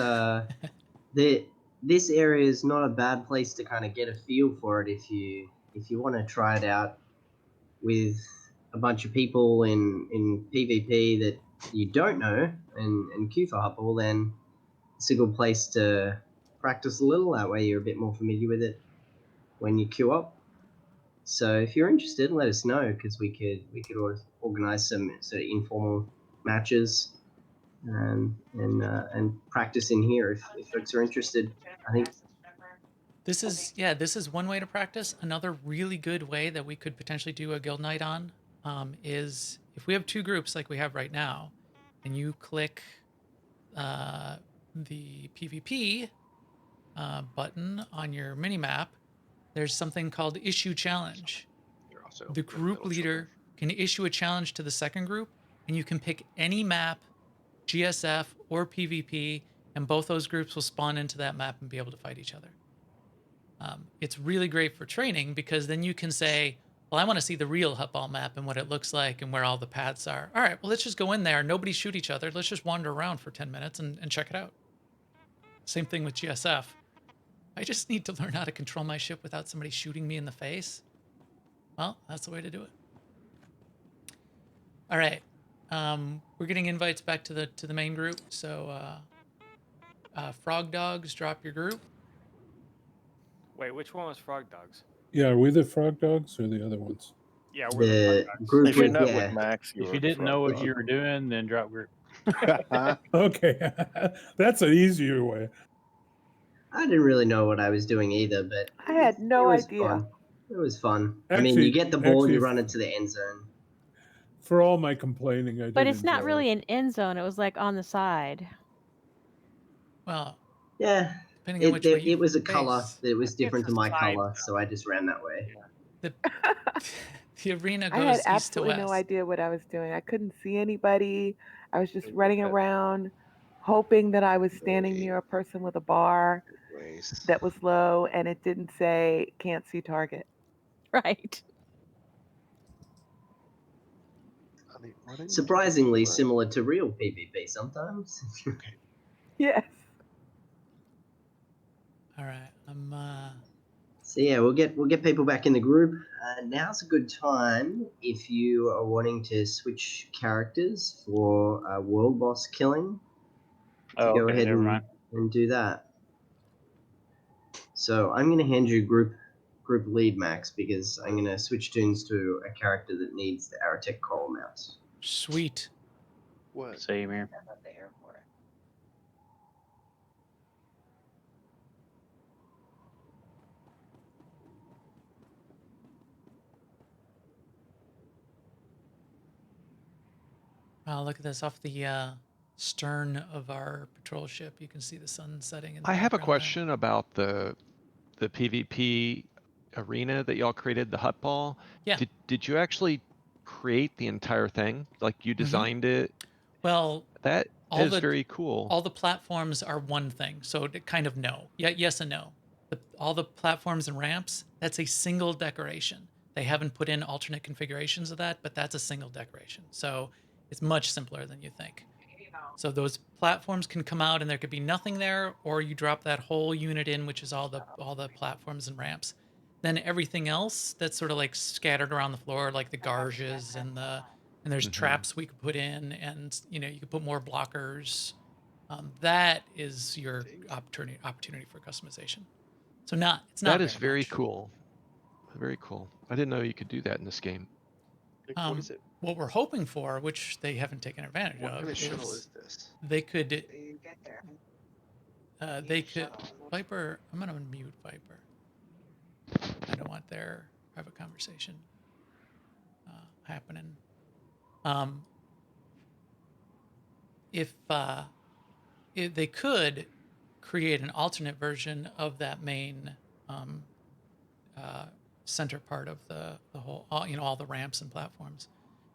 this area is not a bad place to kind of get a feel for it if you want to try it out with a bunch of people in PvP that you don't know and queue for Hupple, then it's a good place to practice a little. That way you're a bit more familiar with it when you queue up. So if you're interested, let us know because we could organize some sort of informal matches and practice in here if folks are interested. I think This is one way to practice. Another really good way that we could potentially do a guild night on is if we have two groups like we have right now, and you click the PvP button on your mini map, there's something called issue challenge. The group leader can issue a challenge to the second group, and you can pick any map, GSF or PvP, and both those groups will spawn into that map and be able to fight each other. It's really great for training because then you can say, well, I want to see the real Hutball map and what it looks like and where all the paths are. All right, well, let's just go in there. Nobody shoot each other. Let's just wander around for 10 minutes and check it out. Same thing with GSF. I just need to learn how to control my ship without somebody shooting me in the face. Well, that's the way to do it. All right. We're getting invites back to the main group. So Frog Dogs, drop your group. Wait, which one was Frog Dogs? Yeah, are we the frog dogs or the other ones? Yeah, we're the Frog Dogs. group If you're with, not yeah. with Max, If you didn't know what you were doing, then drop group. Okay, that's an easier way. I didn't really know what I was doing either, but I had no it was idea. fun. It was fun. I Actually- mean, you get the ball and you actually, run into the end zone. For all my complaining, I did But it's not enjoy really it. an end zone. It was like on the side. Well, Yeah, depending on which way you it was a color face. that was different to my side color, so I just ran that way. The arena I had goes east to absolutely west. no idea what I was doing. I couldn't see anybody. I was just running around, hoping that I was standing near a person with a bar that was low, and it didn't say "can't see target." Right. Surprisingly similar to real PvP sometimes. Yes. All right, So yeah, we'll get people back in the group. Now's a good time if you are wanting to switch characters for world boss killing to Oh, go okay, ahead never mind. and do that. So I'm going to hand you group lead, Max, because I'm going to switch tunes to a character that needs the Aratech Coral mount. Sweet. What? Same here. Wow, look at this off the stern of our patrol ship. You can see the sun setting. In the I have a background there. question about the PvP arena that y'all created, the hut ball. Yeah. Did you actually create the entire thing? Like you designed it? Well, That all is the- very cool. All the platforms are one thing, so to kind of no. Yeah, yes and no. All the platforms and ramps, that's a single decoration. They haven't put in alternate configurations of that, but that's a single decoration. So it's much simpler than you think. So those platforms can come out and there could be nothing there, or you drop that whole unit in, which is all the platforms and ramps. Then everything else that's sort of like scattered around the floor, like the garages and there's traps we could put in, and you could put more blockers. That is your opportunity for customization. So it's not That is very much. cool. Very cool. I didn't know you could do that in this game. Like, what is it? What we're hoping for, which they haven't taken advantage What of, kind of shuttle is this? they could. You get there. They could. Viper. I'm gonna mute Viper. I don't want their private conversation happening. If they could create an alternate version of that main center part of the whole, all the ramps and platforms.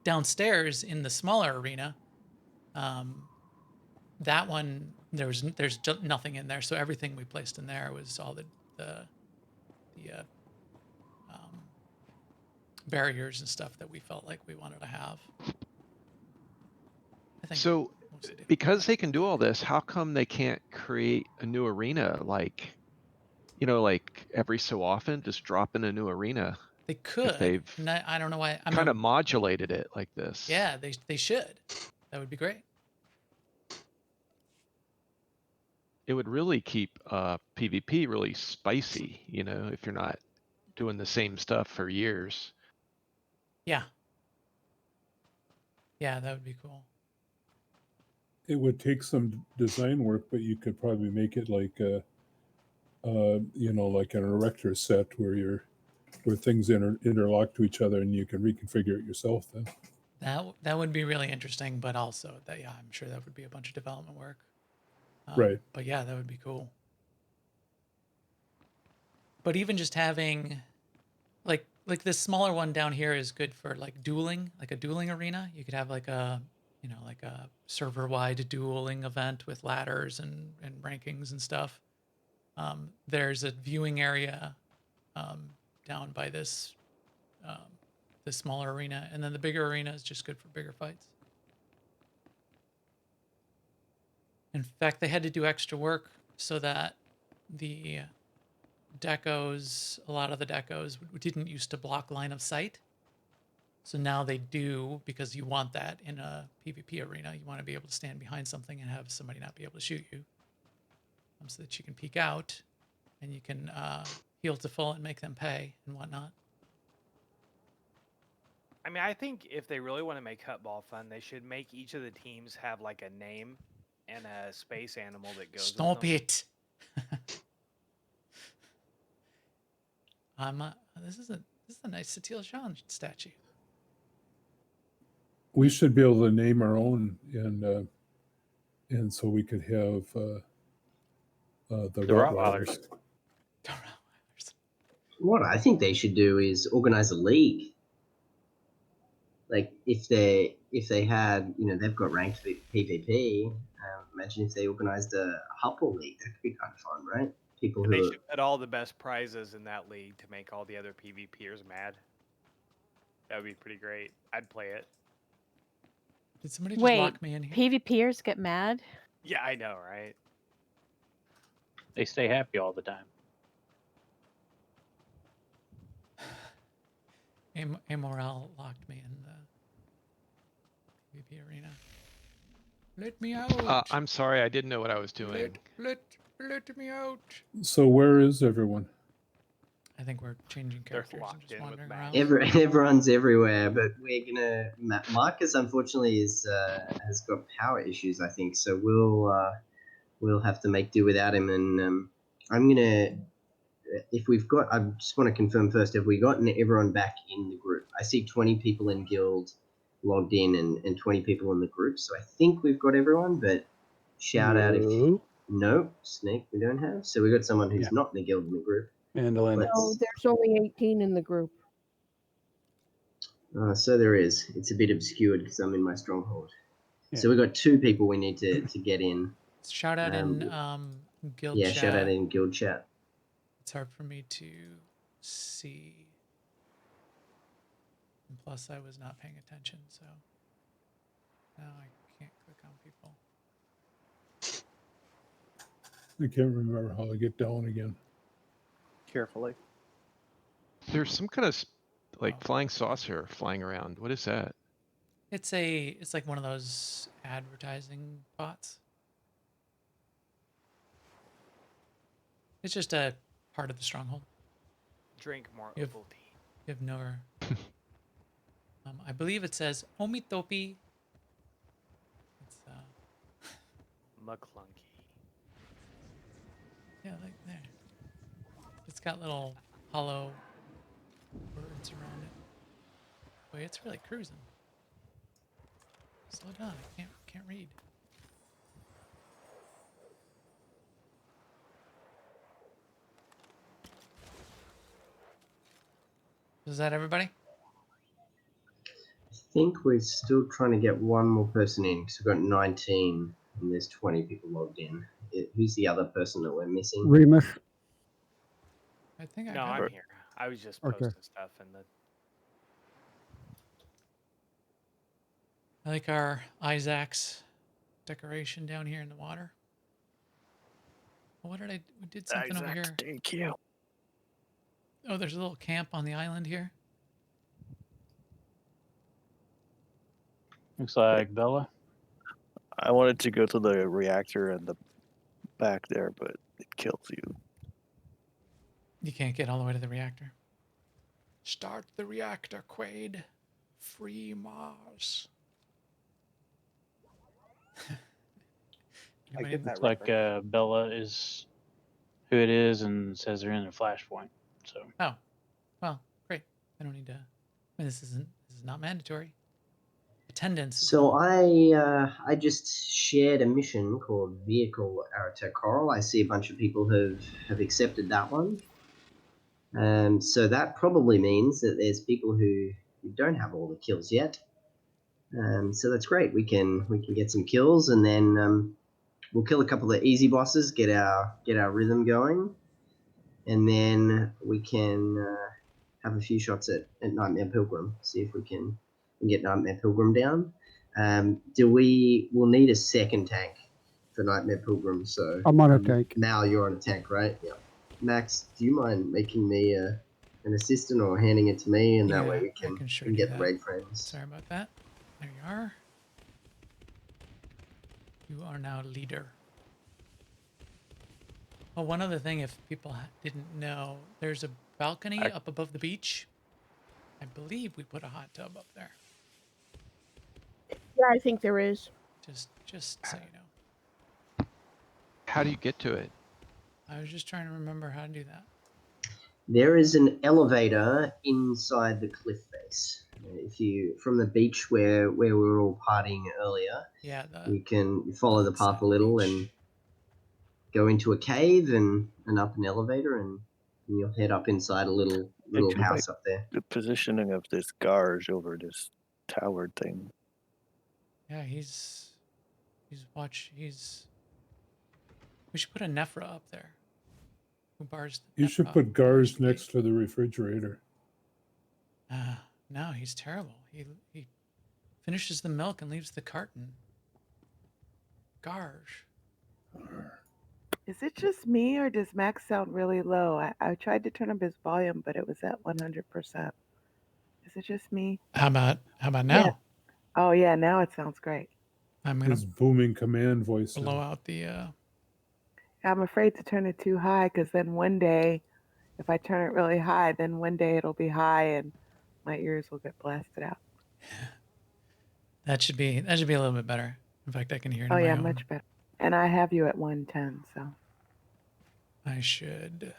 Downstairs in the smaller arena, that one there's nothing in there, so everything we placed in there was all the barriers and stuff that we felt like we wanted to have. I think So, because they can do all this, how come they can't create a new arena like, like every so often, just drop in a new arena? They could. If they've I don't know why. kind of modulated it like this. Yeah, they should. That would be great. It would really keep PvP really spicy, if you're not doing the same stuff for years. Yeah. Yeah, that would be cool. It would take some design work, but you could probably make it like like an erector set where things interlock to each other, and you can reconfigure it yourself then. That would be really interesting, but also I'm sure that would be a bunch of development work. Right. But yeah, that would be cool. But even just having like this smaller one down here is good for like dueling, like a dueling arena. You could have like a server-wide dueling event with ladders and rankings and stuff. There's a viewing area down by this smaller arena, and then the bigger arena is just good for bigger fights. In fact, they had to do extra work so that the decos, a lot of the decos didn't used to block line of sight. So now they do, because you want that in a PvP arena. You want to be able to stand behind something and have somebody not be able to shoot you, so that you can peek out and you can heal to full and make them pay and whatnot. I mean, I think if they really want to make Hutball fun, they should make each of the teams have like a name and a space animal that goes Stop with them. it. This is a nice Satil Jean statue. We should be able to name our own, and so we could have the Rottweilers. What I think they should do is organize a league. Like if they had, they've got ranked PvP. Imagine if they organized a Hutball league. That could be kind of fun, right? People They should put all the best prizes in that league to make all the other PvPers mad. That would be pretty great. I'd play it. Did somebody just lock me in here? PvPers get mad? Yeah, I know, right? They stay happy all the time. Amorel locked me in the PvP arena. Let me out. I'm sorry, I didn't know what I was doing. Let me out. So where is everyone? I think we're changing characters and just wandering around. Everyone's everywhere, but we're gonna. Marcus unfortunately has got power issues, I think, so we'll have to make do without him. And I'm gonna. If we've got, I just want to confirm first, have we gotten everyone back in the group? I see 20 people in Guild logged in and 20 people in the group, so I think we've got everyone. But shout out if no Snake we don't have. So we got someone who's not in the Guild in the group. No, there's only 18 in the group. So there is. It's a bit obscured because I'm in my stronghold. Yeah. So we've got 2 people we need to get in. Shout out in Guild chat. Yeah, shout out in Guild chat. It's hard for me to see. And plus, I was not paying attention, so now I can't click on people. I can't remember how to get down again. Carefully. There's some kind of flying saucer flying around. What is that? It's like one of those advertising bots. It's just a part of the stronghold. Drink more You have- Opal tea. You have no. I believe it says Omitopi. It's McClunky. yeah, like there. It's got little hollow words around it. Boy, it's really cruising. Slow down. I can't read. Is that everybody? I think we're still trying to get one more person in because we've got 19 and there's 20 people logged in. Who's the other person that we're missing? Remus. I think I No, got I'm it. here. I was just Okay. posting stuff in the. I like our Isaac's decoration down here in the water. Oh, what did we did something over here. Thank you. Oh, there's a little camp on the island here. Looks like Bella. I wanted to go to the reactor and the back there, but it kills you. You can't get all the way to the reactor. Start the reactor, Quaid. Free Mars. I get that Looks like Bella is who it is and says they're in a flashpoint. So. Oh, well, great. I don't need to. I mean, this is not mandatory. Attendance. So I just shared a mission called Vehicle Arata Coral. I see a bunch of people have accepted that one. So that probably means that there's people who don't have all the kills yet. So that's great. We can get some kills and then we'll kill a couple of easy bosses, get our rhythm going, and then we can have a few shots at Nightmare Pilgrim. See if we can get Nightmare Pilgrim down. We'll need a second tank for Nightmare Pilgrim. So I'm on a tank. Mal, you're on a tank, right? Yeah. Max, do you mind making me an assistant or handing it to me, and that way we can get the raid friends. Sorry about that. There you are. You are now leader. Oh, one other thing, if people didn't know, there's a balcony up above the beach. I believe we put a hot tub up there. Yeah, I think there is. Just so you know. How do you get to it? I was just trying to remember how to do that. There is an elevator inside the cliff face. If you from the beach where we were all partying earlier, yeah, you can follow the path a little and go into a cave and up an elevator, and you'll head up inside a little house up there. The positioning of this garage over this tower thing. Yeah, we should put a Nephra up there. Who bars the You should put Gars next to the refrigerator. No, he's terrible. He finishes the milk and leaves the carton. Garge. Is it just me, or does Max sound really low? I tried to turn up his volume, but it was at 100%. Is it just me? How about now? Yeah. Oh yeah, now it sounds great. I'm gonna His booming command voice. blow out the. I'm afraid to turn it too high, because then one day, if I turn it really high, then one day it'll be high and my ears will get blasted out. That should be a little bit better. In fact, I can hear it. Oh on my yeah, own. much better. And I have you at 110, so. I should.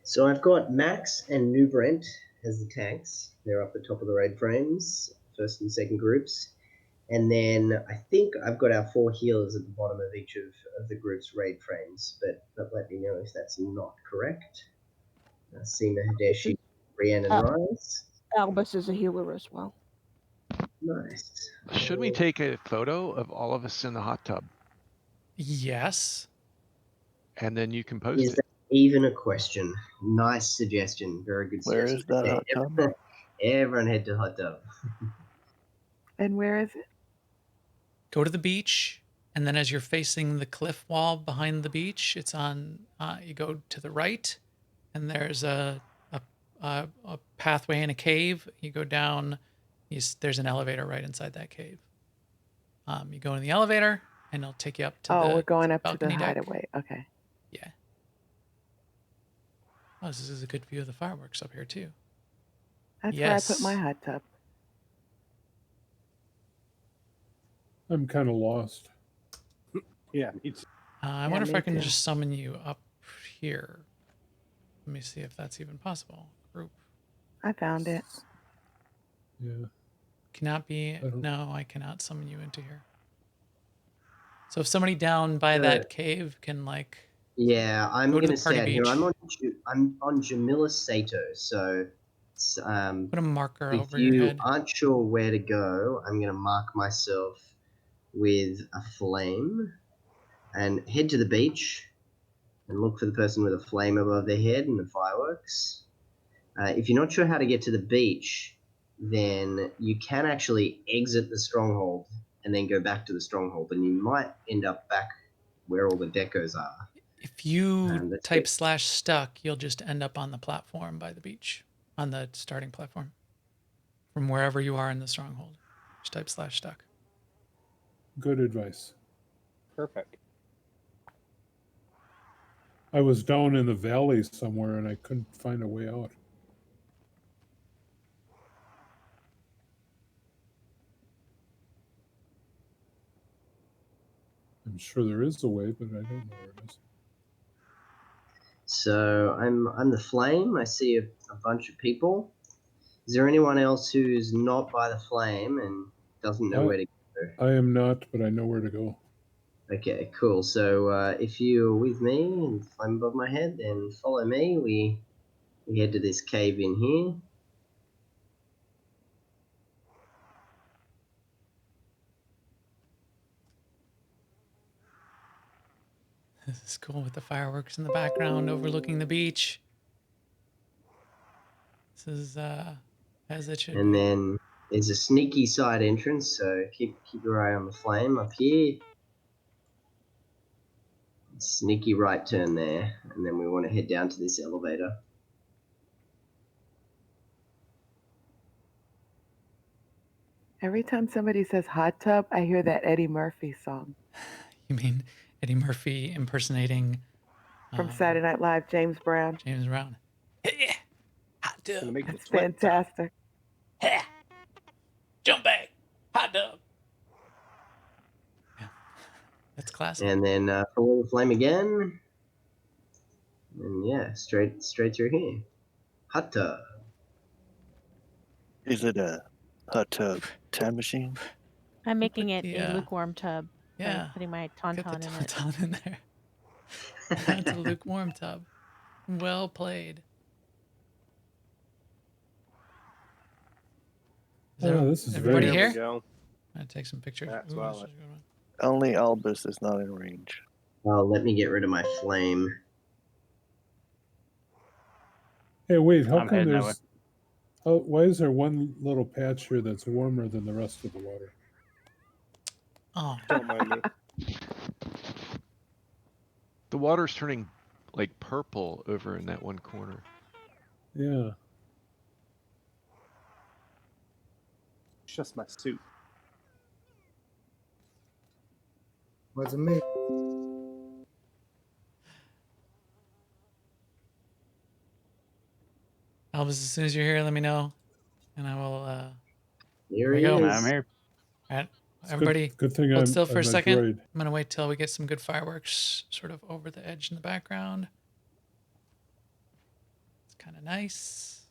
So I've got Max and New Brent as the tanks. They're up the top of the raid frames, first and second groups. And then I think I've got our 4 healers at the bottom of each of the group's raid frames, but let me know if that's not correct. Seema, Hadeshi, Brienne, and Rise. Albus is a healer as well. Nice. Should we take a photo of all of us in the hot tub? Yes. And then you can post Is it. that even a question? Nice suggestion. Very good Where suggestion. is that hot tub? Everyone head to hot tub. And where is it? Go to the beach, and then as you're facing the cliff wall behind the beach, it's on. You go to the right, and there's a pathway in a cave. You go down. There's an elevator right inside that cave. You go in the elevator, and it'll take you up to the we're going up to the balcony deck. hideaway. Okay. Yeah. Oh, this is a good view of the fireworks up here too. That's Yes. where I put my hot tub. I'm kind of lost. Yeah, me too. I Yeah, wonder if me I can too. just summon you up here. Let me see if that's even possible. Group. I found it. Yeah. Cannot be. don't- No, I cannot summon you into here. So if somebody down by So- that cave can like. Yeah, I'm Go to gonna the party stay out here. beach. I'm on Jamila Sato, so Put a marker if over your you head. aren't sure where to go, I'm gonna mark myself with a flame and head to the beach and look for the person with a flame above their head and the fireworks. If you're not sure how to get to the beach, then you can actually exit the stronghold and then go back to the stronghold, and you might end up back where all the decos are. If you let's type get- /stuck, you'll just end up on the platform by the beach, on the starting platform, from wherever you are in the stronghold. Just type /stuck. Good advice. Perfect. I was down in the valley somewhere and I couldn't find a way out. I'm sure there is a way, but I don't know where it is. So I'm the flame. I see a bunch of people. Is there anyone else who's not by the flame and doesn't know where to go? I am not, but I know where to go. Okay, cool. So if you're with me and the flame above my head, then follow me. We head to this cave in here. This is cool with the fireworks in the background overlooking the beach. This is as it should And be. then there's a sneaky side entrance, so keep your eye on the flame up here. Sneaky right turn there, and then we want to head down to this elevator. Every time somebody says hot tub, I hear that Eddie Murphy song You mean Eddie Murphy impersonating from Saturday Night Live, James Brown. James Brown? Yeah, hot tub. It's fantastic. Jump back, hot tub. Yeah, that's classic. And then follow the flame again. And yeah, straight through here. Hot tub. Is it a hot tub time machine? I'm making it the, a lukewarm tub. Yeah. By putting my Get the tauntaun in it. tauntaun in there. That's a lukewarm tub. Well played. This is everybody very here? There we go. I'm gonna take some pictures. That's Ooh, well. this is a good one. Only Albus is not in range. Well, let me get rid of my flame. Hey, wait, how I'm come heading that there's... why is there one little patch here that's warmer than the rest of the water? Oh, Don't mind me. The water's turning like purple over in that one corner. Yeah. It's just my suit. Wasn't me. Albus, as soon as you're here, let me know, and I will. Here we he go. is. I'm here. All right, It's everybody, good thing hold I'm still for a a second. droid. I'm gonna wait till we get some good fireworks, sort of over the edge in the background. It's kind of nice.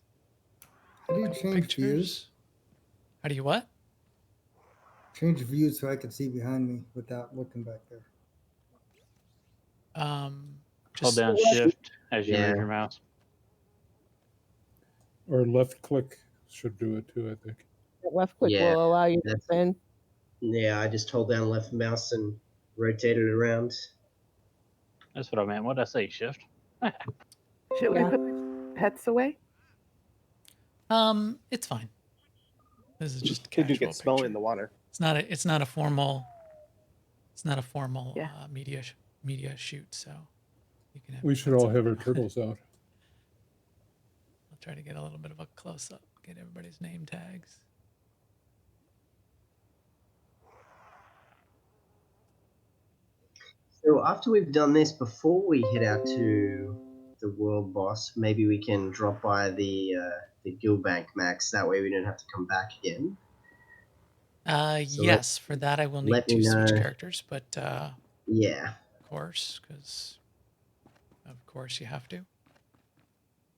How do you Couple change views? How do you what? Change views so I can see behind me without looking back there. Hold Just down shift as you move your mouse. Or left click should do it too, I think. Left click Yeah, will allow you to that's- spin. Yeah, I just hold down left mouse and rotate it around. That's what I meant. What did I say? Shift? Should we Yeah. put the pets away? It's fine. This is just a They do casual get smelly picture. in the water. It's not a formal. It's not a formal Yeah. media shoot, so you can have. We should all have our turtles out. I'll try to get a little bit of a close up. Get everybody's name tags. So after we've done this, before we head out to the world boss, maybe we can drop by the guild bank, Max. That way we don't have to come back again. So yes, for that I will need let me to switch know. characters, but Yeah. of course, because of course you have to.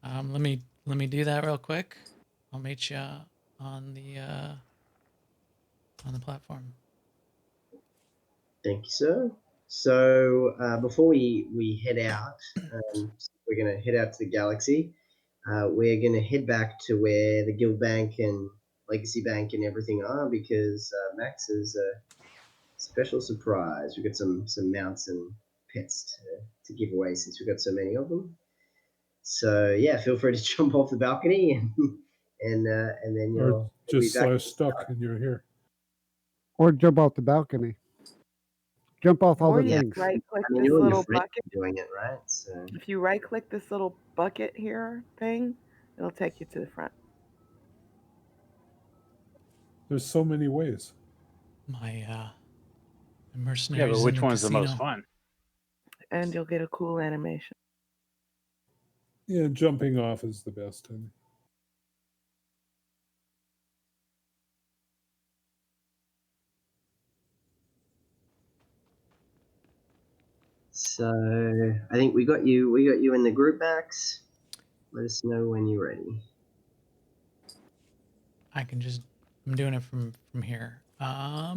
Let me do that real quick. I'll meet you on the platform. Thank you, sir. So before we head out, we're going to head out to the galaxy. We're going to head back to where the guild bank and legacy bank and everything are, because Max is a special surprise. We've got some mounts and pets to give away since we've got so many of them. So yeah, feel free to jump off the balcony and then Or you'll just be back. slash stuck and you're here. Or jump off the balcony. Jump off all Or the you things. right click I mean, this you and your little friend bucket. doing it, right? So If you right click this little bucket here thing, it'll take you to the front. There's so many ways. My Yeah, mercenaries but in which the one's casino. the most fun? And you'll get a cool animation. Yeah, jumping off is the best. I mean. So I think we got you in the group, Max. Let us know when you're ready. I'm doing it from here. All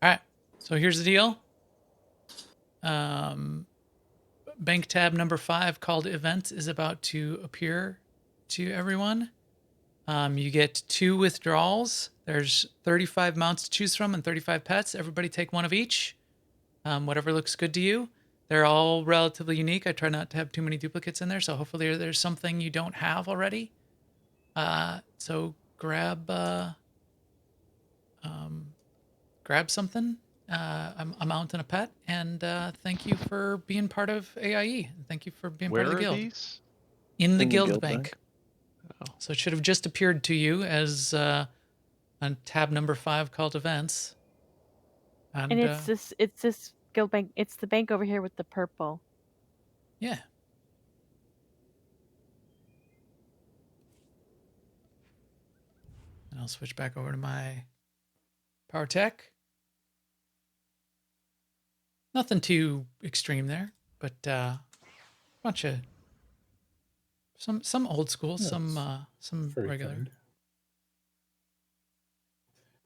right. So here's the deal. Bank tab number 5 called Events is about to appear to everyone. You get 2 withdrawals. There's 35 mounts to choose from and 35 pets. Everybody take one of each. Whatever looks good to you. They're all relatively unique. I try not to have too many duplicates in there, so hopefully there's something you don't have already. So grab something, a mount and a pet, and thank you for being part of AIE. Thank you for being part of the Where are guild. these? In the In the guild guild bank. bank. Oh. So it should have just appeared to you as on tab number 5 called Events. And it's this guild bank. It's the bank over here with the purple. Yeah. And I'll switch back over to my Power Tech. Nothing too extreme there, but bunch of some old school, Yeah, some very regular. kind.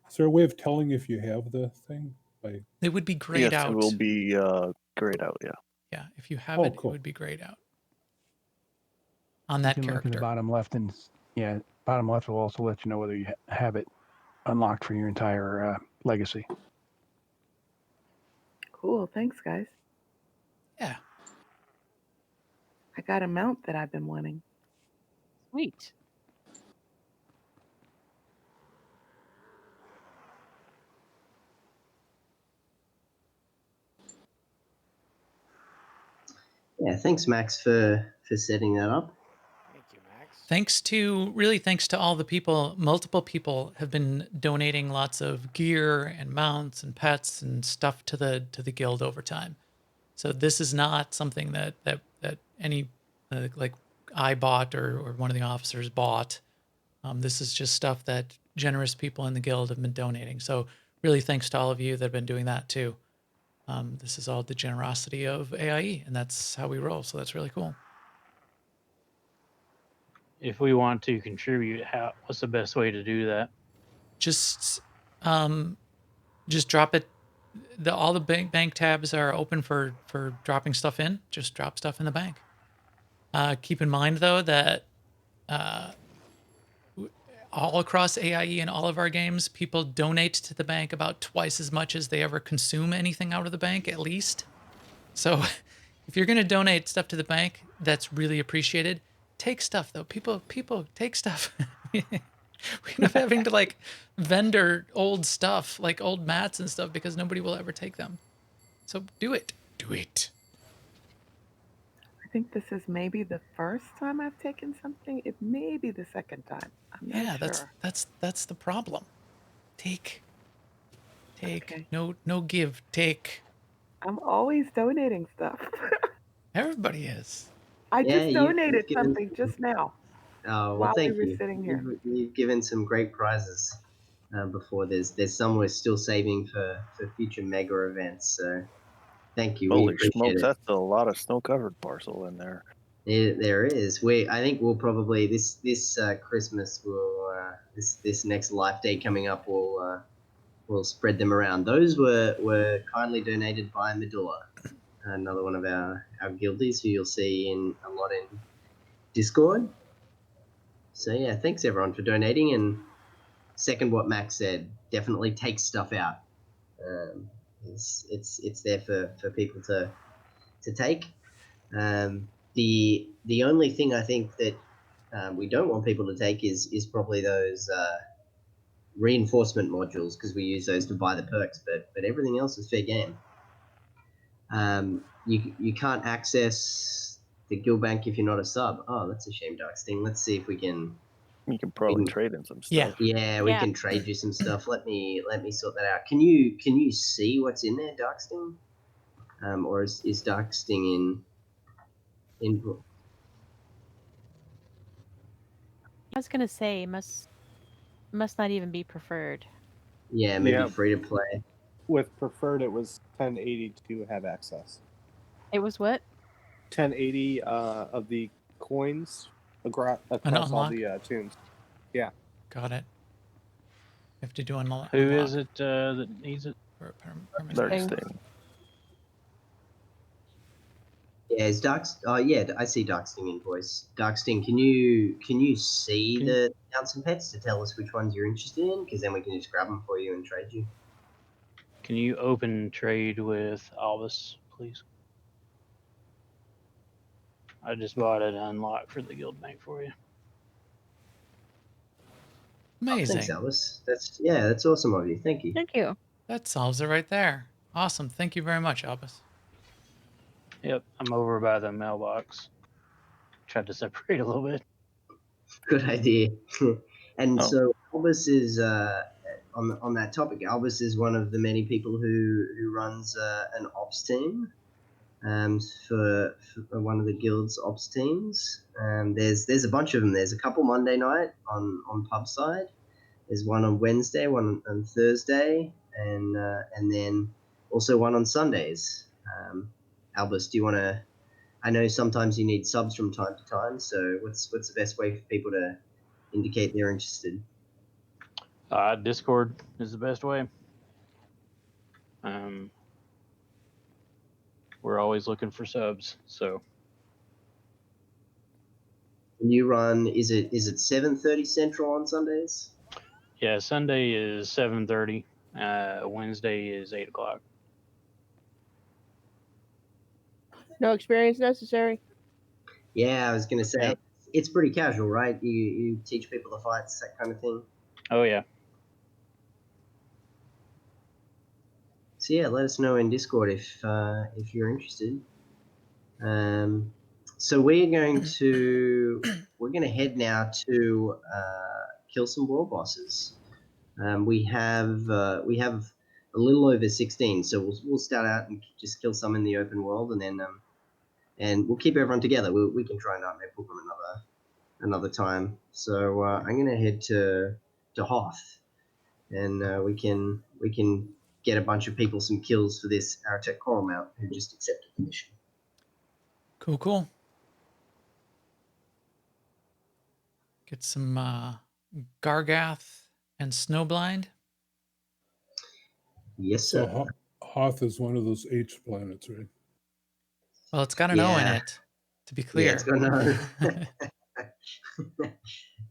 Is there a way of telling if you have the thing? Like, They would be grayed Yes, out. it will be grayed out, yeah. Yeah, if you have Oh, it, cool. it would be grayed out. On that you can character. Look at the bottom left, and yeah, bottom left will also let you know whether you have it unlocked for your entire legacy. Cool. Thanks, guys. Yeah. I got a mount that I've been wanting. Sweet. Yeah, thanks, Max, for setting that up. Thank you, Max. Thanks to all the people. Multiple people have been donating lots of gear and mounts and pets and stuff to the guild over time. So this is not something that any like I bought or one of the officers bought. This is just stuff that generous people in the guild have been donating. So really thanks to all of you that have been doing that too. This is all the generosity of AIE, and that's how we roll. So that's really cool. If we want to contribute, what's the best way to do that? Just drop it. All the bank tabs are open for dropping stuff in. Just drop stuff in the bank. Keep in mind though that all across AIE and all of our games, people donate to the bank about twice as much as they ever consume anything out of the bank, at least. So if you're going to donate stuff to the bank, that's really appreciated. Take stuff though. People take stuff. We end up having to like vendor old stuff, like old mats and stuff, because nobody will ever take them. So do it. Do it. I think this is maybe the first time I've taken something. It may be the second time. I'm not sure. That's the problem. Take. Okay. No give. Take. I'm always donating stuff. Everybody is. I Yeah, just you've donated given. something just now Oh well, while we thank were you. sitting here. You've given some great prizes before. There's some we're still saving for future mega events. So thank you. We Holy appreciate smokes, it. that's a lot of snow-covered parcel in there. There is. I think we'll probably this Christmas will this next Life Day coming up we'll spread them around. Those were kindly donated by Medulla, another one of our guildies who you'll see in a lot in Discord. So yeah, thanks everyone for donating. And second, what Max said, definitely take stuff out. It's there for people to take. The only thing I think that we don't want people to take is probably those reinforcement modules, because we use those to buy the perks. But everything else is fair game. You can't access the guild bank if you're not a sub. Oh, that's a shame, Dark Sting. Let's see if we can. You can probably trade in some Yeah. stuff. Yeah, we can trade you some stuff. Let me sort that out. Can you see what's in there, Dark Sting? Or is Dark Sting in? I was gonna say must not even be preferred. Yeah, maybe Yeah. free to play. With preferred, it was 1080 to have access. It was what? 1080 of the coins across all unlock? the tunes. Yeah. Got it. You have to do unlock. Who is it that needs it? Dark Sting. Sting. Yeah, is Dark? Oh yeah, I see Dark Sting invoice. Dark Sting, can you see the mounts and pets to tell us which ones you're interested in? Because then we can just grab them for you and trade you. Can you open trade with Albus, please? I just bought an unlock for the guild bank for you. Amazing. Thanks, Alice. That's awesome of you. Thank you. Thank you. That solves it right there. Awesome. Thank you very much, Albus. Yep, I'm over by the mailbox. Tried to separate a little bit. Good idea. And Oh. so Albus is on that topic. Albus is one of the many people who runs an ops team for one of the guild's ops teams. There's a bunch of them. There's a couple Monday night on pub side. There's one on Wednesday, one on Thursday, and then also one on Sundays. Albus, do you want to? I know sometimes you need subs from time to time. So what's the best way for people to indicate they're interested? Discord is the best way. We're always looking for subs, so. Can you run? Is it 7:30 Central on Sundays? Yeah, Sunday is 7:30. Wednesday is 8 o'clock. No experience necessary. Yeah, I was gonna say it's pretty casual, right? You teach people the fights, that kind of thing. Oh yeah. So yeah, let us know in Discord if you're interested. So we're going to head now to kill some world bosses. We have a little over 16, so we'll start out and just kill some in the open world, and then and we'll keep everyone together. We can try Nightmare Pilgrim another time. So I'm gonna head to Hoth, and we can get a bunch of people some kills for this Aratech Coral Mount who just accepted the mission. Cool. Get some Gargath and Snowblind. Yes, sir. So Hoth is one of those H planets, right? Well, it's got an O in it, to be clear. Yeah, it's got an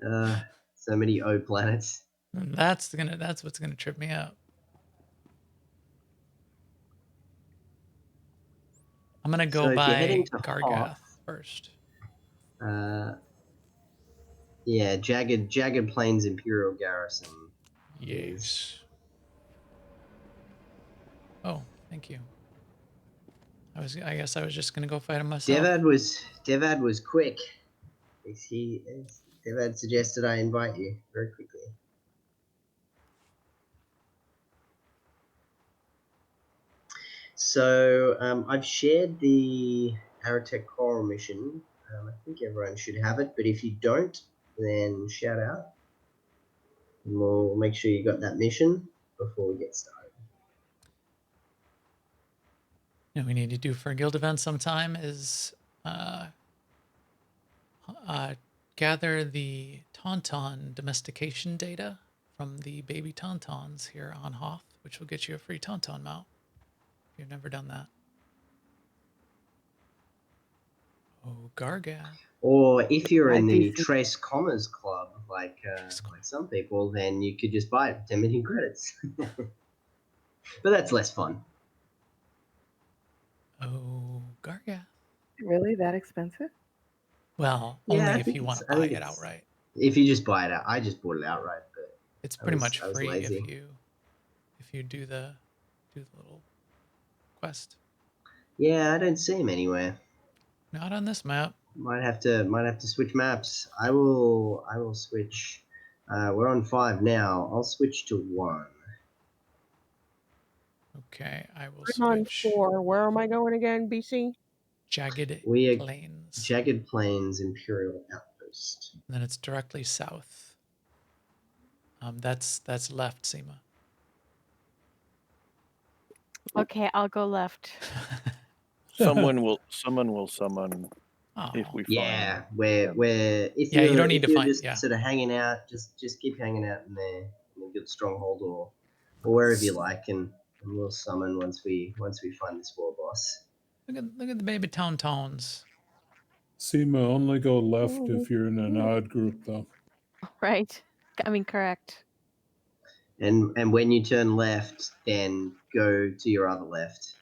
O. So many O planets. That's what's gonna trip me up. I'm gonna go by Gargath first. Yeah, Jagged Plains Imperial Garrison. Yes. Oh, thank you. I guess I was just gonna go fight him myself. Devad was quick. Devad suggested I invite you very quickly. So I've shared the Aratech Coral mission. I think everyone should have it, but if you don't, then shout out. And we'll make sure you got that mission before we get started. You know, we need to do for a guild event sometime is gather the tauntaun domestication data from the baby tauntauns here on Hoth, which will get you a free tauntaun mount if you've never done that. Oh, Gargath. Or if you're in the IPC. Trace Commerce Club, like some people, then you could just buy it for 10 million credits. But that's less fun. Oh, Gargath. Really that expensive? Well, Yeah, only I if think you want to I buy think it it's- outright. If you just buy it out, I just bought it outright, but It's pretty much I was free lazy. if you do the little quest. Yeah, I don't see him anywhere. Not on this map. Might have to switch maps. I will switch. We're on 5 now. I'll switch to 1. Okay, I will I'm on switch 4. Where am I going again, BC? Jagged We are Plains. Jagged Plains Imperial Outpost. And then it's directly south. That's left, Seema. Okay, I'll go left. Someone will summon if we Yeah, find. where if Yeah, you're you don't need if to you're find- just yeah. sort of hanging out, just keep hanging out in there in a good stronghold or wherever you like, and we'll summon once we find this war boss. Look at the baby tauntauns. Seema, only go left if you're in an odd group, though. Right. I mean, correct. And when you turn left, then go to your other left.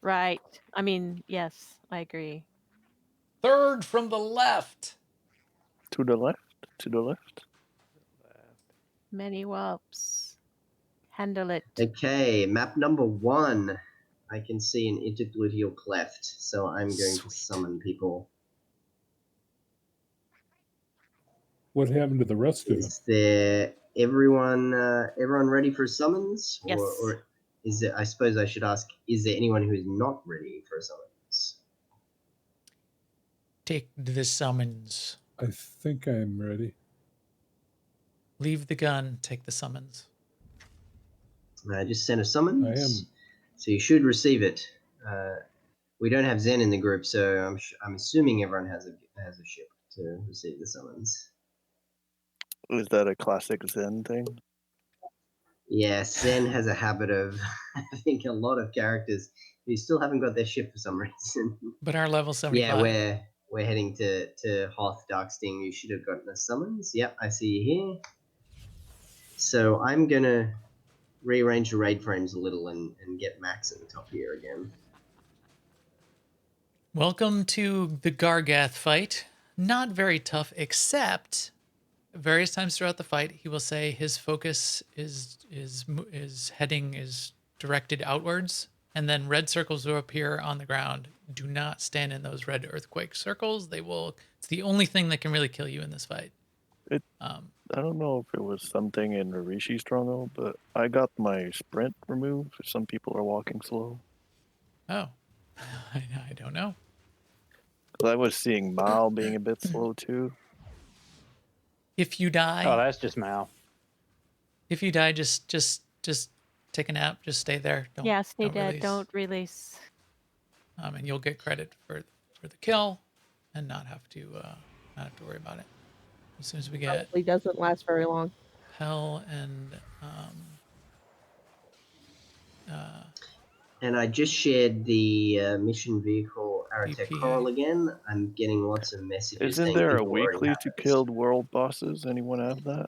Right. I mean, yes, I agree. Third from the left. To the left. To the left. Many whelps. Handle it. Okay, map number 1. I can see an intergluteal cleft, so I'm going to summon people. What happened to the rest of them? Is there everyone ready for summons? Yes. Or is there, I suppose I should ask, is there anyone who is not ready for summons? Take the summons. I think I'm ready. Leave the gun, take the summons. I just sent a summons. I am. So you should receive it. We don't have Zen in the group, so I'm assuming everyone has a ship to receive the summons. Is that a classic Zen thing? Yeah, Zen has a habit of, I think, a lot of characters who still haven't got their ship for some reason. But our level 75. Yeah, we're heading to Hoth Darksting. You should have gotten a summons. Yep, I see you here. So I'm gonna rearrange the raid frames a little and get Max at the top here again. Welcome to the Gargath fight. Not very tough, except various times throughout the fight, he will say his focus is directed outwards, and then red circles will appear on the ground. Do not stand in those red earthquake circles. It's the only thing that can really kill you in this fight. I don't know if it was something in the Rishi stronghold, but I got my sprint removed. Some people are walking slow. Oh, I don't know. 'Cause I was seeing Mao being a bit slow too. If you die, Oh, that's just Mal. if you die, just take a nap. Just stay there. Yeah, stay don't dead. release. Don't release. And you'll get credit for the kill, and not have to worry about it. As soon as we get Probably doesn't last very long. Hell and And I just shared the mission vehicle Aratech DP. Coral again. I'm getting lots of messages. Isn't saying there a people already weekly have to it. kill world bosses? Anyone have that?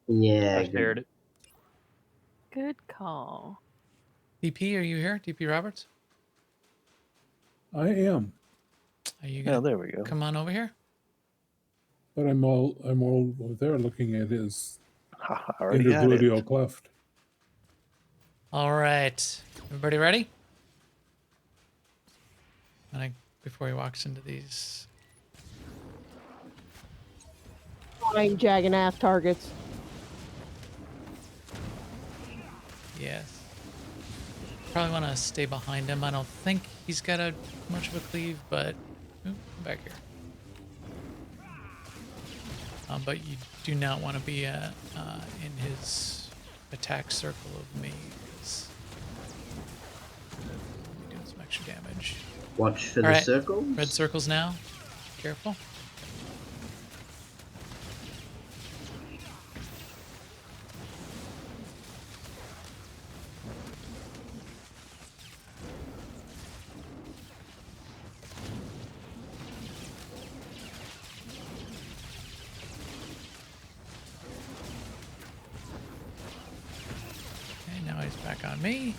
Yeah, I shared it. Good call. DP, are you here? DP Roberts? I am, Are you Yeah, gonna there we go. come on over here? but I'm all over there looking at his Haha, I already had it. intergluteal cleft. All right, everybody ready? Before he walks into these, Flying Jagganath targets. yes. probably want to stay behind him. I don't think he's got much of a cleave, but come back here. But you do not want to be in his attack circle of me, because I'm doing some extra damage. Watch for All the right, circles. red circles now. Careful. Okay, now he's back on me.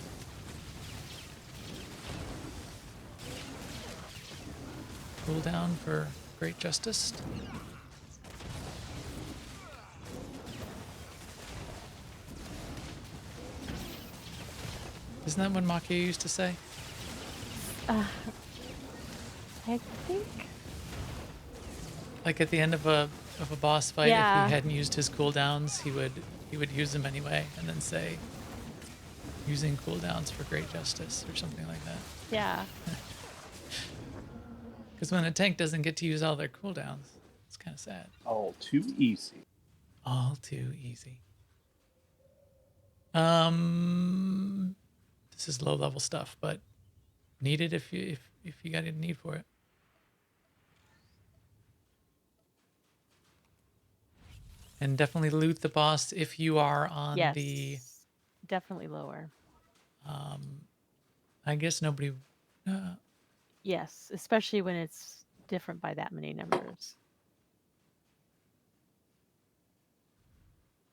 Cooldown for great justice. Isn't that what Makia used to say? I think. Like at the end of a boss fight, Yeah. if he hadn't used his cooldowns, he would use them anyway, and then say, using cooldowns for great justice or something like that. Yeah. Because when a tank doesn't get to use all their cooldowns, it's kind of sad. All too easy. All too easy. This is low level stuff, but needed if you got a need for it. And definitely loot the boss if you are on Yes. the. Definitely lower. I guess nobody. Yes, especially when it's different by that many numbers.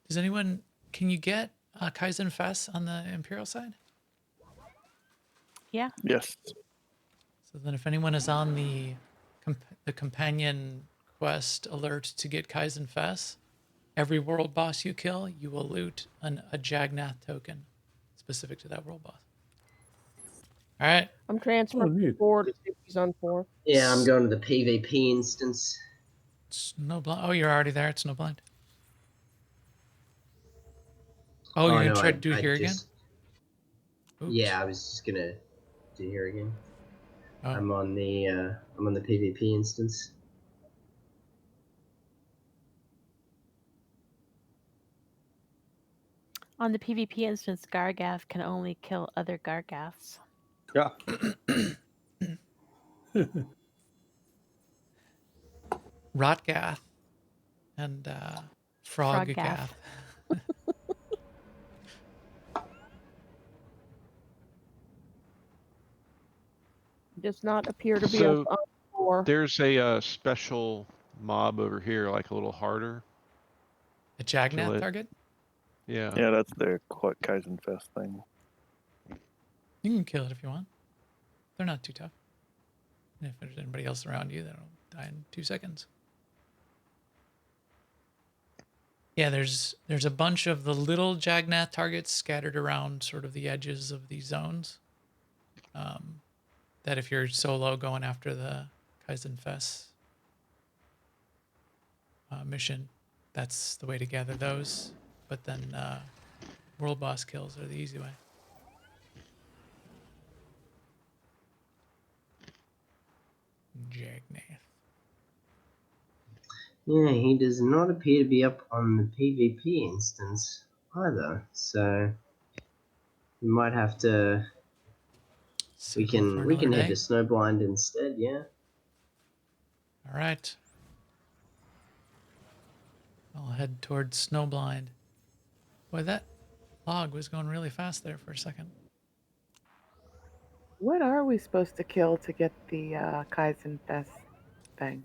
Does anyone? Can you get Kaizen Fess on the Imperial side? Yeah. Yes. So then, if anyone is on the companion quest alert to get Kaizen Fess, every world boss you kill, you will loot a Jagnath token specific to that world boss. All right. I'm transferring 4 to see if he's on 4. Yeah, I'm going to the PvP instance. Snowblind. Oh, you're already there at Snowblind. Oh, you're gonna no, try to do I here just, again? Oops. Yeah, I was just gonna do here again. Oh. I'm on the PvP instance. On the PvP instance, Gargath can only kill other Gargaths. Yeah. Rotgath and Froggath. Froggath. Does not appear to be So up on 4. there's a special mob over here, like a little harder. A Kill Jagnath it. target? Yeah. Yeah, that's their Kaizen Fest thing. You can kill it if you want. They're not too tough. And if there's anybody else around you, that'll die in 2 seconds. Yeah, there's a bunch of the little Jagnath targets scattered around sort of the edges of these zones. That if you're solo going after the Kaizen Fest mission, that's the way to gather those. But then world boss kills are the easy way. Jagnath. Yeah, he does not appear to be up on the PvP instance either. So we might have to. We can head to Snowblind instead. Yeah. All right. I'll head towards Snowblind. Boy, that log was going really fast there for a second. What are we supposed to kill to get the Kaizen Fest thing?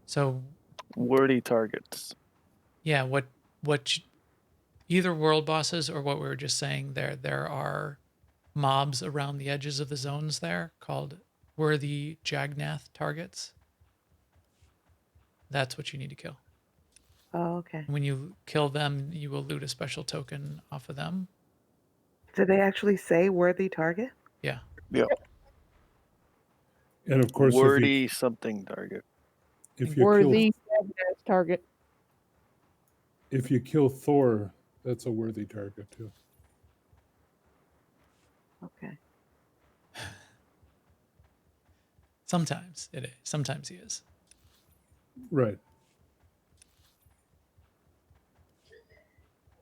So wordy targets. Yeah, either world bosses or what we were just saying there are mobs around the edges of the zones there called worthy Jagnath targets. That's what you need to kill. Oh, okay. When you kill them, you will loot a special token off of them. Do they actually say worthy target? Yeah. Yep. And of course, wordy something target. If you worthy Jagnath target. If you kill Thor, that's a worthy target too. Okay. Sometimes it is. Sometimes he is. Right.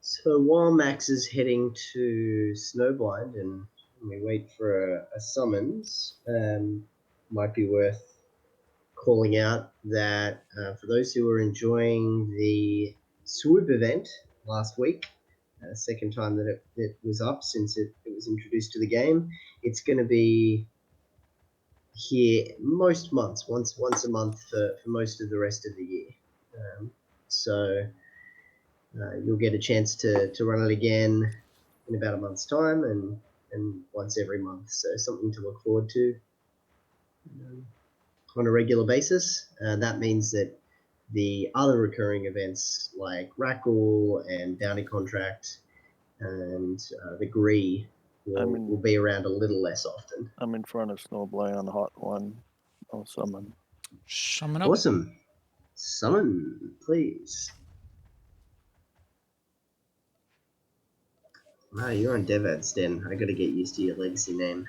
So while Max is heading to Snowblind and we wait for a summons, might be worth calling out that for those who were enjoying the swoop event last week, second time that it was up since it was introduced to the game, it's going to be here most months, once a month for most of the rest of the year. So you'll get a chance to run it again in about a month's time and once every month. So something to look forward to on a regular basis. That means that the other recurring events like Rackle and Bounty Contract and the Gree will be around a little less often. I'm in front of Snowblind on the hot one. I'll summon. Summon up. Awesome. Summon, please. Wow, you're on Devad's Den. I gotta get used to your legacy name.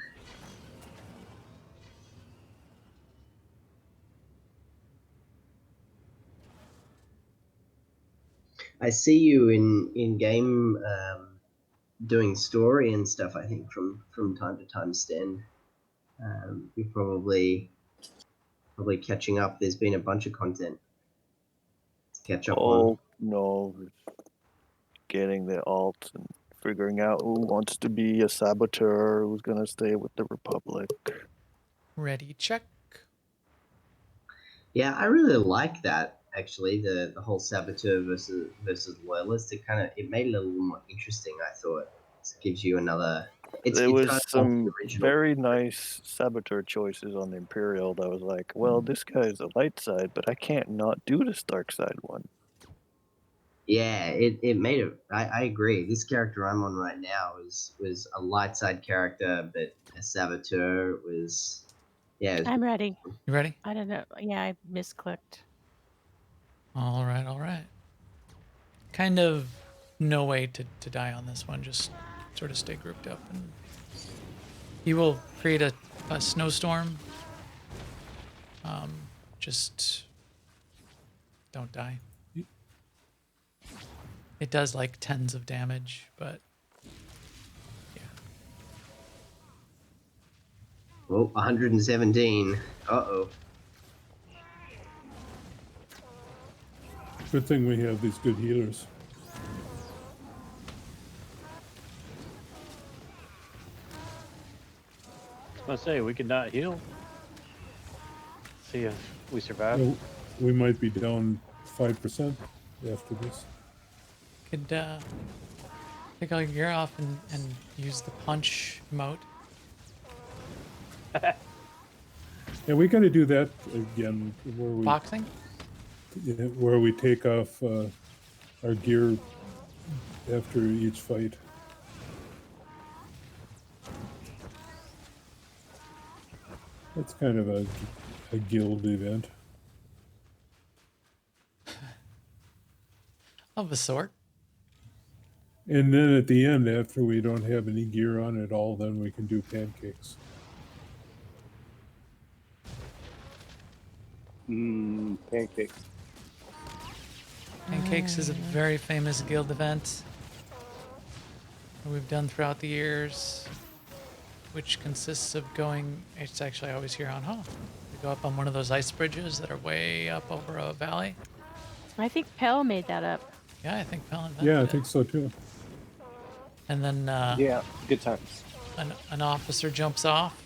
I see you in game doing story and stuff. I think from time to time, Stan. You're probably catching up. There's been a bunch of content to catch up on. Oh no, getting the alt and figuring out who wants to be a saboteur, who's gonna stay with the Republic. Ready, check. Yeah, I really like that actually. The whole saboteur versus loyalist. It made it a little more interesting. I thought it gives you another. There It's was kind of some original. very nice saboteur choices on the Imperial that was like, well, this guy's the light side, but I can't not do this dark side one. Yeah, it made it. I agree. This character I'm on right now was a light side character, but a saboteur was. Yeah. I'm ready. You ready? I don't know. Yeah, I misclicked. All right, all right. Kind of no way to die on this one. Just sort of stay grouped up. And he will create a snowstorm. Just don't die. It does like tens of damage, but yeah. Oh, 117. Uh-oh. Good thing we have these good healers. I was gonna say we could not heal. See if we survive. Well, we might be down 5% after this. Could take all your gear off and use the punch emote. Yeah, we got to do that again. Boxing? Where we take off our gear after each fight. That's kind of a guild event. Of a sort. And then at the end, after we don't have any gear on at all, then we can do pancakes. Pancakes. Pancakes is a very famous guild event that we've done throughout the years, which consists of going. It's actually always here on Hall. We go up on one of those ice bridges that are way up over a valley. I think Pell made that up. Yeah, I think Pell invented Yeah, I it. think so too. And then Yeah, good times. an officer jumps off,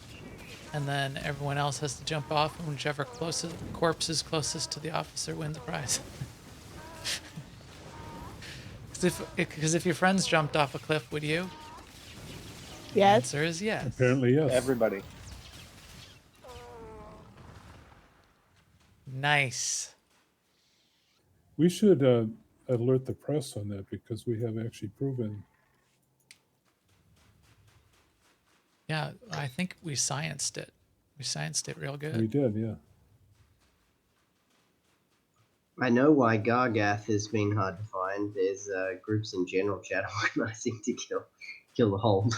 and then everyone else has to jump off, and whichever corpse is closest to the officer wins a prize. Because if your friends jumped off a cliff, would you? The Yes. answer is yes. Apparently, yes. Everybody. Nice. We should alert the press on that because we have actually proven. Yeah, I think we scienced it. We scienced it real good. We did, yeah. I know why Gargath has been hard to find. There's groups in general chat organizing to kill the whole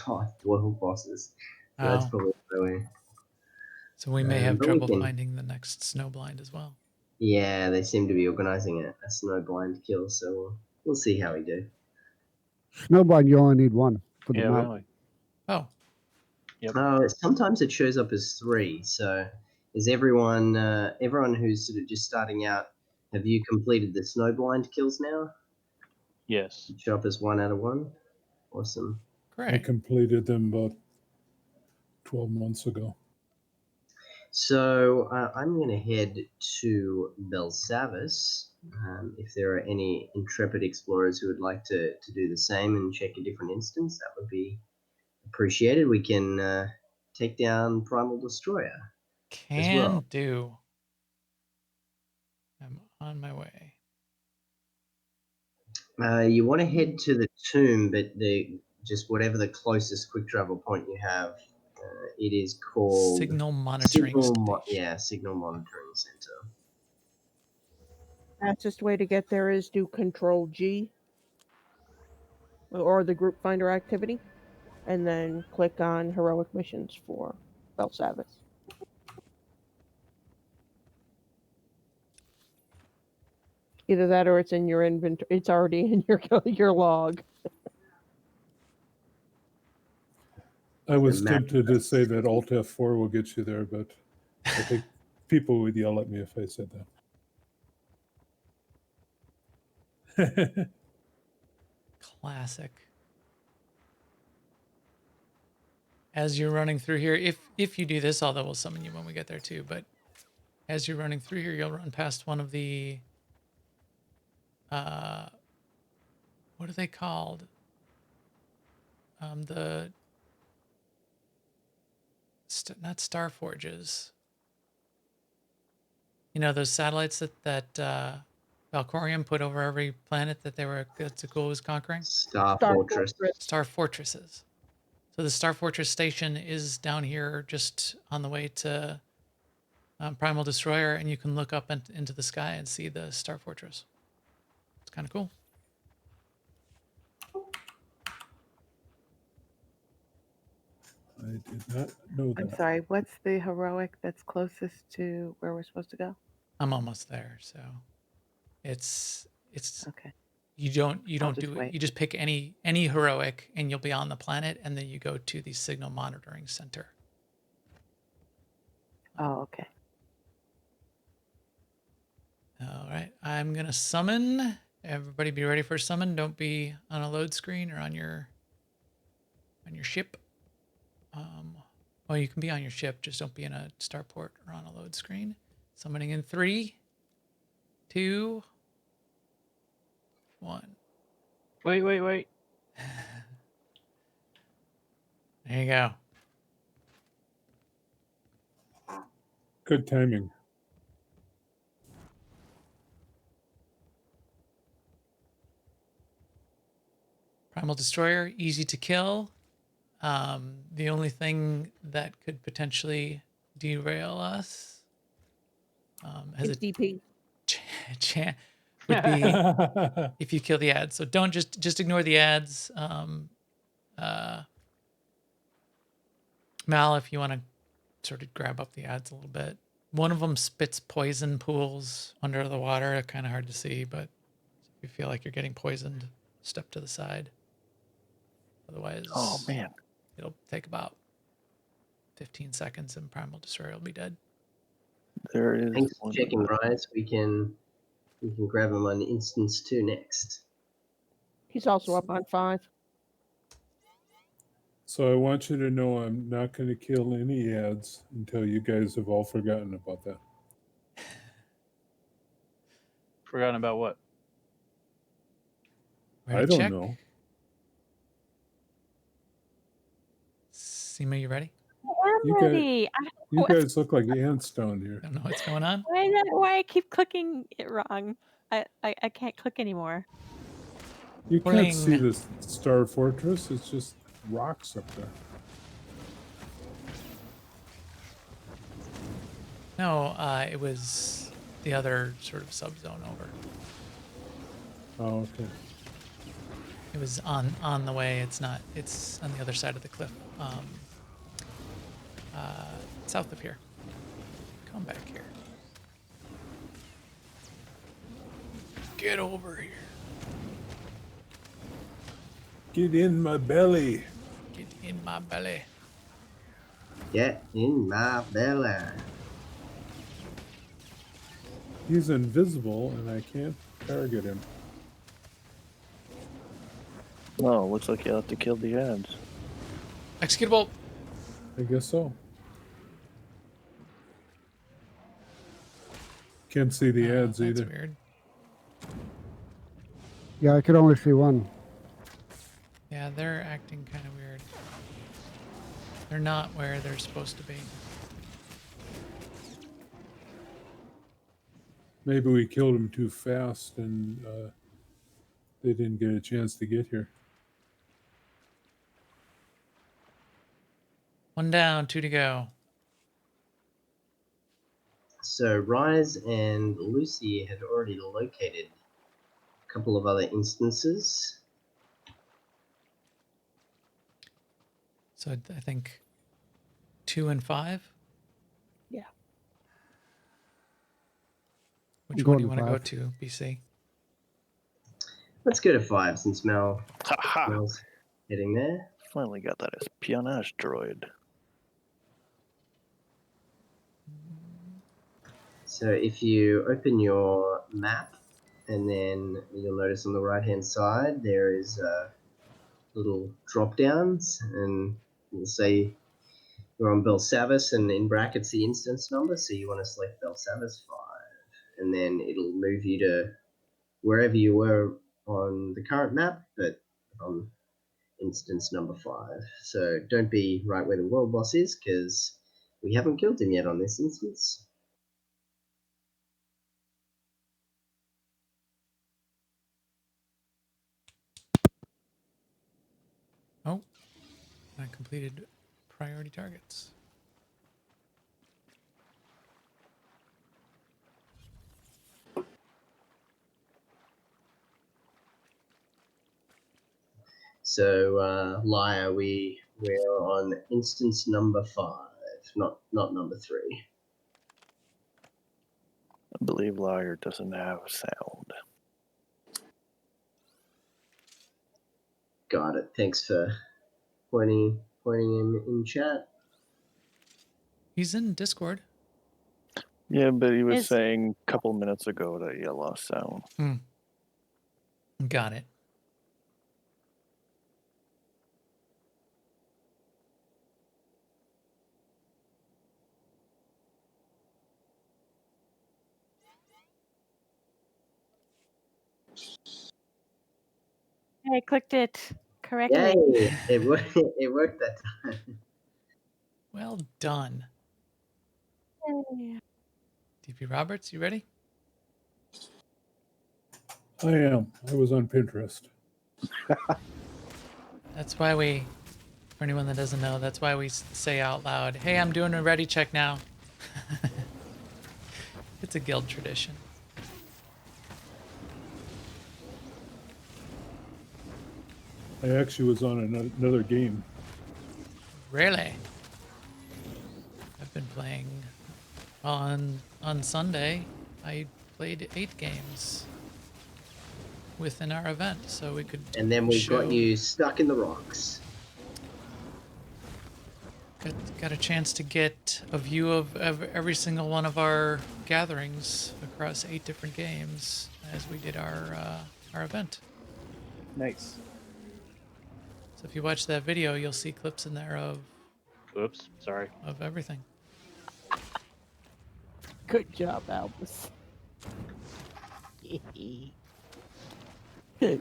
world bosses. So that's Oh. probably the way. So we may have But we trouble can- finding the next snowblind as well. Yeah, they seem to be organising a snowblind kill, so we'll see how we do. Snowblind, you only need one for the Yeah, mount. really. Oh. Yep. Sometimes it shows up as 3. So is everyone who's sort of just starting out, have you completed the snowblind kills now? Yes. Show up as 1 out of 1. Awesome. I Great. completed them about 12 months ago. So I'm going to head to Belsavis. If there are any intrepid explorers who would like to do the same and check a different instance, that would be appreciated. We can take down Primal Destroyer as Can well. do. I'm on my way. You want to head to the tomb, but just whatever the closest quick travel point you have. It is called Signal monitoring station. Signal Monitoring Center. Fastest way to get there is do Control G or the group finder activity, and then click on heroic missions for Belsavis. Either that or it's in your inventory. It's already in your log. I was tempted to say that Alt F4 will get you there, but I think people would yell at me if I said that. Classic. As you're running through here, if you do this, although we'll summon you when we get there too, but as you're running through here, you'll run past one of the what are they called? Not star forges. You know those satellites that Valkorium put over every planet that Zagul was conquering? Star Fortress. Star fortresses. So the Star Fortress station is down here, just on the way to Primal Destroyer, and you can look up into the sky and see the Star Fortress. It's kind of cool. I did not know that. I'm sorry, what's the heroic that's closest to where we're supposed to go? I'm almost there, so it's okay. You don't I'll do just it. wait. You just pick any heroic, and you'll be on the planet, and then you go to the Signal Monitoring Center. Oh, okay. All right, I'm gonna summon. Everybody, be ready for a summon. Don't be on a load screen or on your ship. Well, you can be on your ship. Just don't be in a starport or on a load screen. Summoning in 3, 2, 1. Wait. There you go. Good timing. Primal Destroyer, easy to kill. The only thing that could potentially derail us as a DP would be if you kill the ads. So don't just ignore the ads. Mal, if you want to sort of grab up the ads a little bit. One of them spits poison pools under the water. Kind of hard to see, but if you feel like you're getting poisoned, step to the side. Otherwise, Oh man, it'll take about 15 seconds and Primal Destroyer will be dead. there is. Thanks for one checking, more. Rise. We can grab him on instance 2 next. He's also up on 5. So I want you to know I'm not going to kill any ads until you guys have all forgotten about that. Forgotten about what? I don't know. Seema, you ready? I'm ready. You guys look like ants down here. I don't know what's going on. Why I keep clicking it wrong? I can't click anymore. You can't see the Star Fortress. It's just rocks up there. No, it was the other sort of subzone over. Oh, okay. It was on the way. It's not. It's on the other side of the cliff. South of here. Come back here. Get over here. Get in my belly. Get in my belly. Get in my belly. He's invisible and I can't target him. Oh, looks like you have to kill the ads. Executable. I guess so. Can't see the ads That's either. weird. Yeah, I could only see one. Yeah, they're acting kind of weird. They're not where they're supposed to be. Maybe we killed him too fast and they didn't get a chance to get here. One down, 2 to go. So Rise and Lucy had already located a couple of other instances. So I think 2 and 5. Yeah. Which one do you Going want to go 5. to, BC? Let's go to 5 since Ha! Mel's heading there. Finally got that espionage droid. So if you open your map, and then you'll notice on the right hand side there is little drop downs, and you'll say you're on Belsavis, and in brackets the instance number. So you want to select Belsavis 5, and then it'll move you to wherever you were on the current map, but on instance number 5. So don't be right where the world boss is, because we haven't killed him yet on this instance. Oh, I completed priority targets. So Liar, we're on instance number 5, not number 3. I believe Liar doesn't have sound. Got it. Thanks for pointing him in chat. He's in Discord. Yeah, but he was Is- saying a couple minutes ago that you lost sound. Got it. I clicked it correctly. Yay! It worked. It worked that time. Well done. Yay. DP Roberts, you ready? I am. I was on Pinterest. That's why we, for anyone that doesn't know, that's why we say out loud, hey, I'm doing a ready check now. It's a guild tradition. I actually was on another game. Really? I've been playing on Sunday. I played 8 games within our event, so we could. And then we show, got you stuck in the rocks. Got a chance to get a view of every single one of our gatherings across 8 different games as we did our event. Nice. So if you watch that video, you'll see clips in there of. Oops, sorry. Of everything. Good job, Albus. Cheeky. Yeah,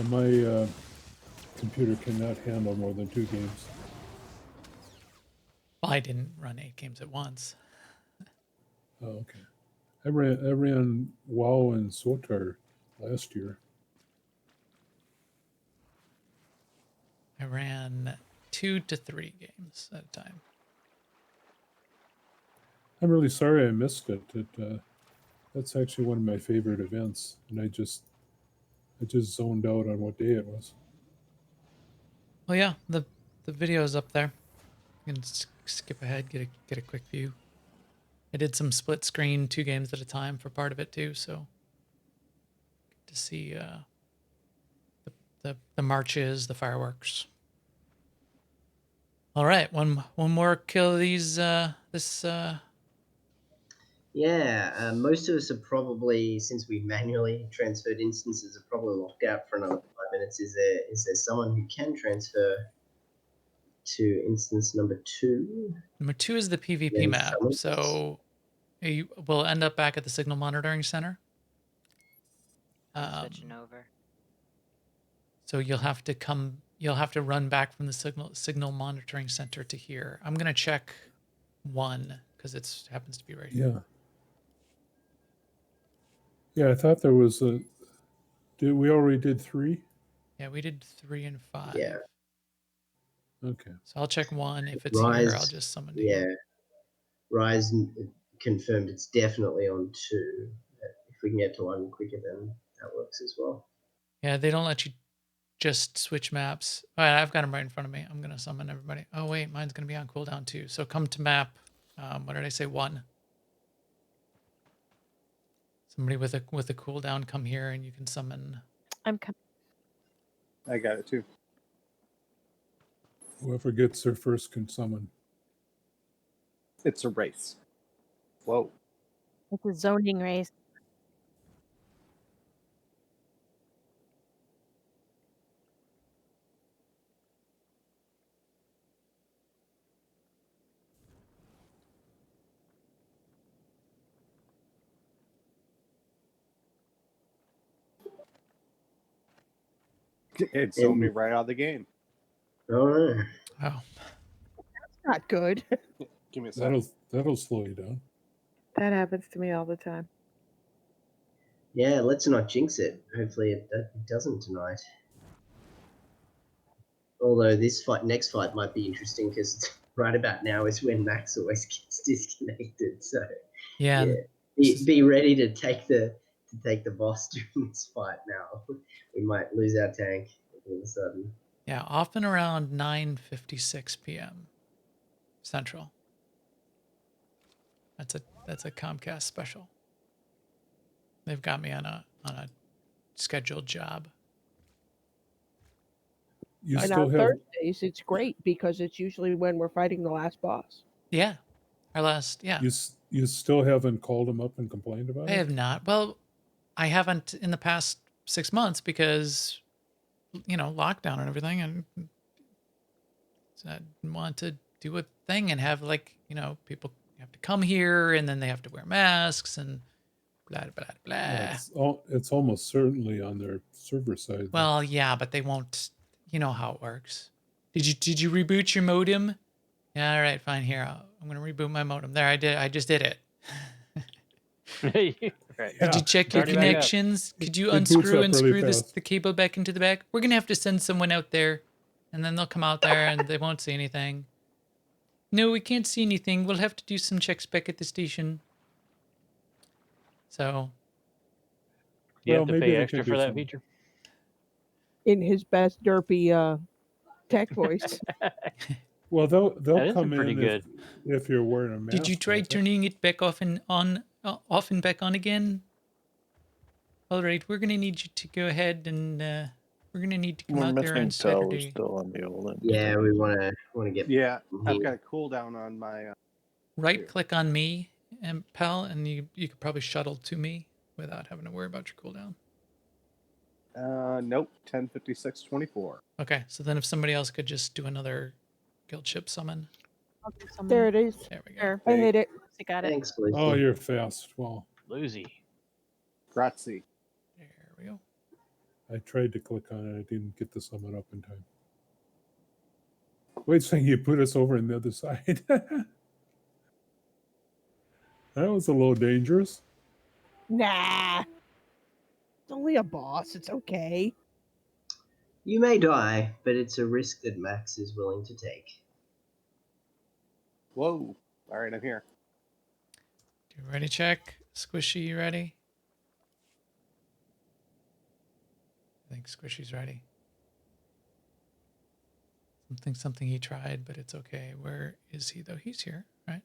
my computer cannot handle more than 2 games. Well, I didn't run 8 games at once. Oh, okay. I ran WoW and SWTOR last year. I ran 2 to 3 games at a time. I'm really sorry I missed it. That's actually one of my favorite events, and I I just zoned out on what day it was. Well, yeah, the video is up there. You can skip ahead, get a quick view. I did some split screen, 2 games at a time for part of it too, so to see the marches, the fireworks. All right, one more kill of these. Yeah, most of us are probably, since we manually transferred instances, are probably locked out for another 5 minutes. Is there someone who can transfer to instance number 2? Number 2 is the PvP Then map, summons? so you will end up back at the signal monitoring center. Switching over. So you'll have to run back from the signal monitoring center to here. I'm gonna check 1 because it happens to be right here. Yeah. Yeah, I thought there was a. We already did 3? Yeah, we did 3 and 5. Yeah. Okay. So I'll check 1. If it's Rise, here, I'll just summon to yeah. here. Rise confirmed it's definitely on 2. If we can get to 1 quicker, then that works as well. Yeah, they don't let you just switch maps. All right, I've got them right in front of me. I'm gonna summon everybody. Oh wait, mine's gonna be on cooldown too. So come to map. What did I say? 1. Somebody with a cooldown, come here and you can summon. I'm coming. I got it too. Whoever gets there first can summon. It's a race. Whoa. It's a zoning race. It sold me right out of the game. Oh. Oh. That's not good. Give me a second. That'll slow you down. That happens to me all the time. Yeah, let's not jinx it. Hopefully it doesn't tonight. Although this next fight might be interesting because right about now is when Max always gets disconnected. So Yeah. be ready to take the boss during this fight. Now we might lose our tank all of a sudden. Yeah, often around 9:56 p.m. Central. That's a Comcast special. They've got me on a scheduled job. You And still on have. Thursdays, it's great because it's usually when we're fighting the last boss. Yeah, our last. Yeah, You still haven't called them up and complained about I it? have not. Well, I haven't in the past 6 months because, lockdown and everything, and so I want to do a thing and have people have to come here and then they have to wear masks and blah blah blah. Yeah, it's almost certainly on their server side. Well, yeah, but they won't. You know how it works. Did you reboot your modem? Yeah, all right, fine. Here, I'm gonna reboot my modem. There, I did. I just did it. Right. Did you check your Already back up. connections? Could you It boots unscrew up and really screw fast. the cable back into the back? We're gonna have to send someone out there, and then they'll come out there and they won't see anything. No, we can't see anything. We'll have to do some checks back at the station. So. You have Well, to maybe pay they extra could do for that something. feature. In his best derpy tech voice. Well, they'll That is come pretty in good. if you're wearing a mask. Did you try won't they? turning it back off and back on again? All right, we're gonna need you to go ahead and we're gonna need to come We're out there on missing Tower Saturday. still on the old end. Yeah, we want to get. Yeah, I've got a cooldown on my. Right click on me, and pal, and you could probably shuttle to me without having to worry about your cooldown. Nope, 10:56:24. Okay, so then if somebody else could just do another guild ship summon. There it is. There we go. Sure. I hit it. I got it. Thanks, Lucy. Oh, you're fast. Well, Lucy. Grazie. There we go. I tried to click on it. I didn't get the summon up in time. Wait a second, you put us over on the other side. That was a little dangerous. Nah. It's only a boss. It's okay. You may die, but it's a risk that Max is willing to take. Whoa. All right, I'm here. You ready, check? Squishy, you ready? think Squishy's ready. Something he tried, but it's okay. Where is he though? He's here, right?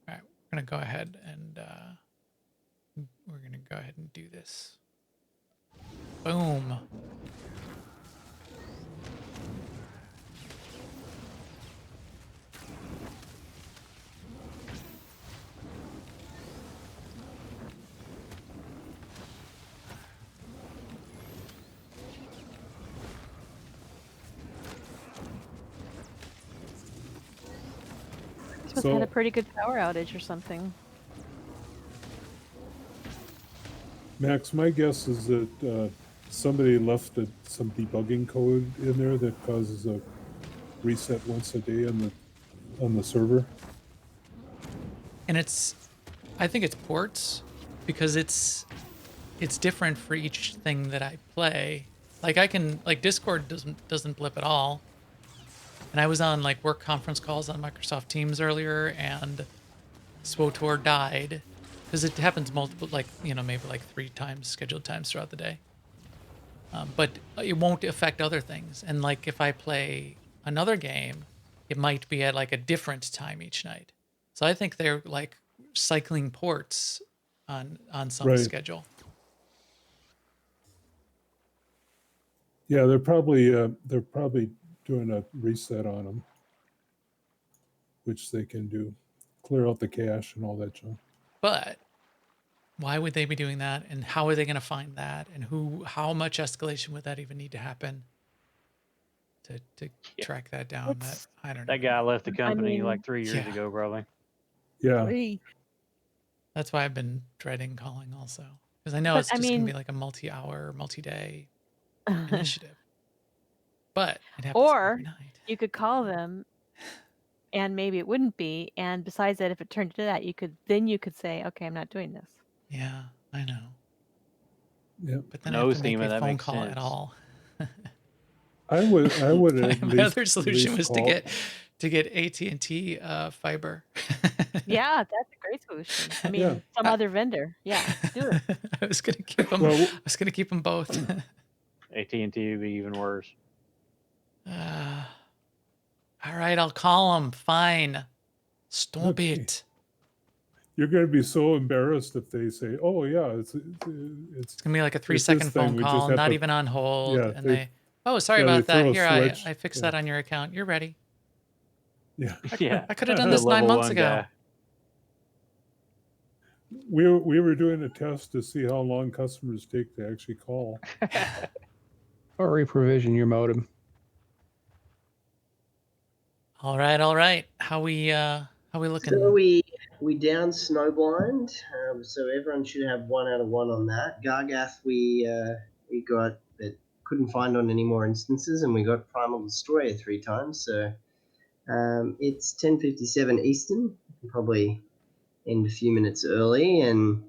All right, we're gonna go ahead and do this. Boom. Must have had a pretty good power outage or something. Max, my guess is that somebody left some debugging code in there that causes a reset once a day on the server. And I think it's ports because it's different for each thing that I play. Like Discord doesn't blip at all. And I was on like work conference calls on Microsoft Teams earlier, and SWTOR died because it happens multiple, like, you know, maybe like 3 times, scheduled times throughout the day. But it won't affect other things. And like if I play another game, it might be at like a different time each night. So I think they're like cycling ports on some schedule. Yeah, they're probably doing a reset on them, which they can do, clear out the cache and all that junk. But why would they be doing that? And how are they going to find that? And how much escalation would that even need to happen to track that down? I don't know. That guy left the company like 3 years ago, probably. Yeah. That's why I've been dreading calling also. Because I know it's just going to be like a multi-hour, multi-day initiative. But it happens every night. You could call them and maybe it wouldn't be. And besides that, if it turned into that, you could say, okay, I'm not doing this. Yeah, I know. Yep. But then I have to make a phone call at all. I would at my least, other solution was call. to get AT&T fiber. Yeah, that's a great solution. I mean, some other vendor. Yeah, do it. I was gonna keep them. I was gonna keep them both. AT&T would be even worse. All right, I'll call them. Fine. Stop it. You're going to be so embarrassed if they say, "Oh yeah, it's gonna be like a 3-second phone call, not even on hold." Yeah, and oh, sorry about that. Here, I fixed that on your account. You're ready. Yeah. I could have done this 9 months ago. We were doing a test to see how long customers take to actually call. Or reprovision your modem. All right. How we looking? So we down Snowblind, so everyone should have 1 out of 1 on that. Gargath we got, but couldn't find on any more instances, and we got Primal Destroyer 3 times. So it's 10:57 Eastern. We can probably end a few minutes early, and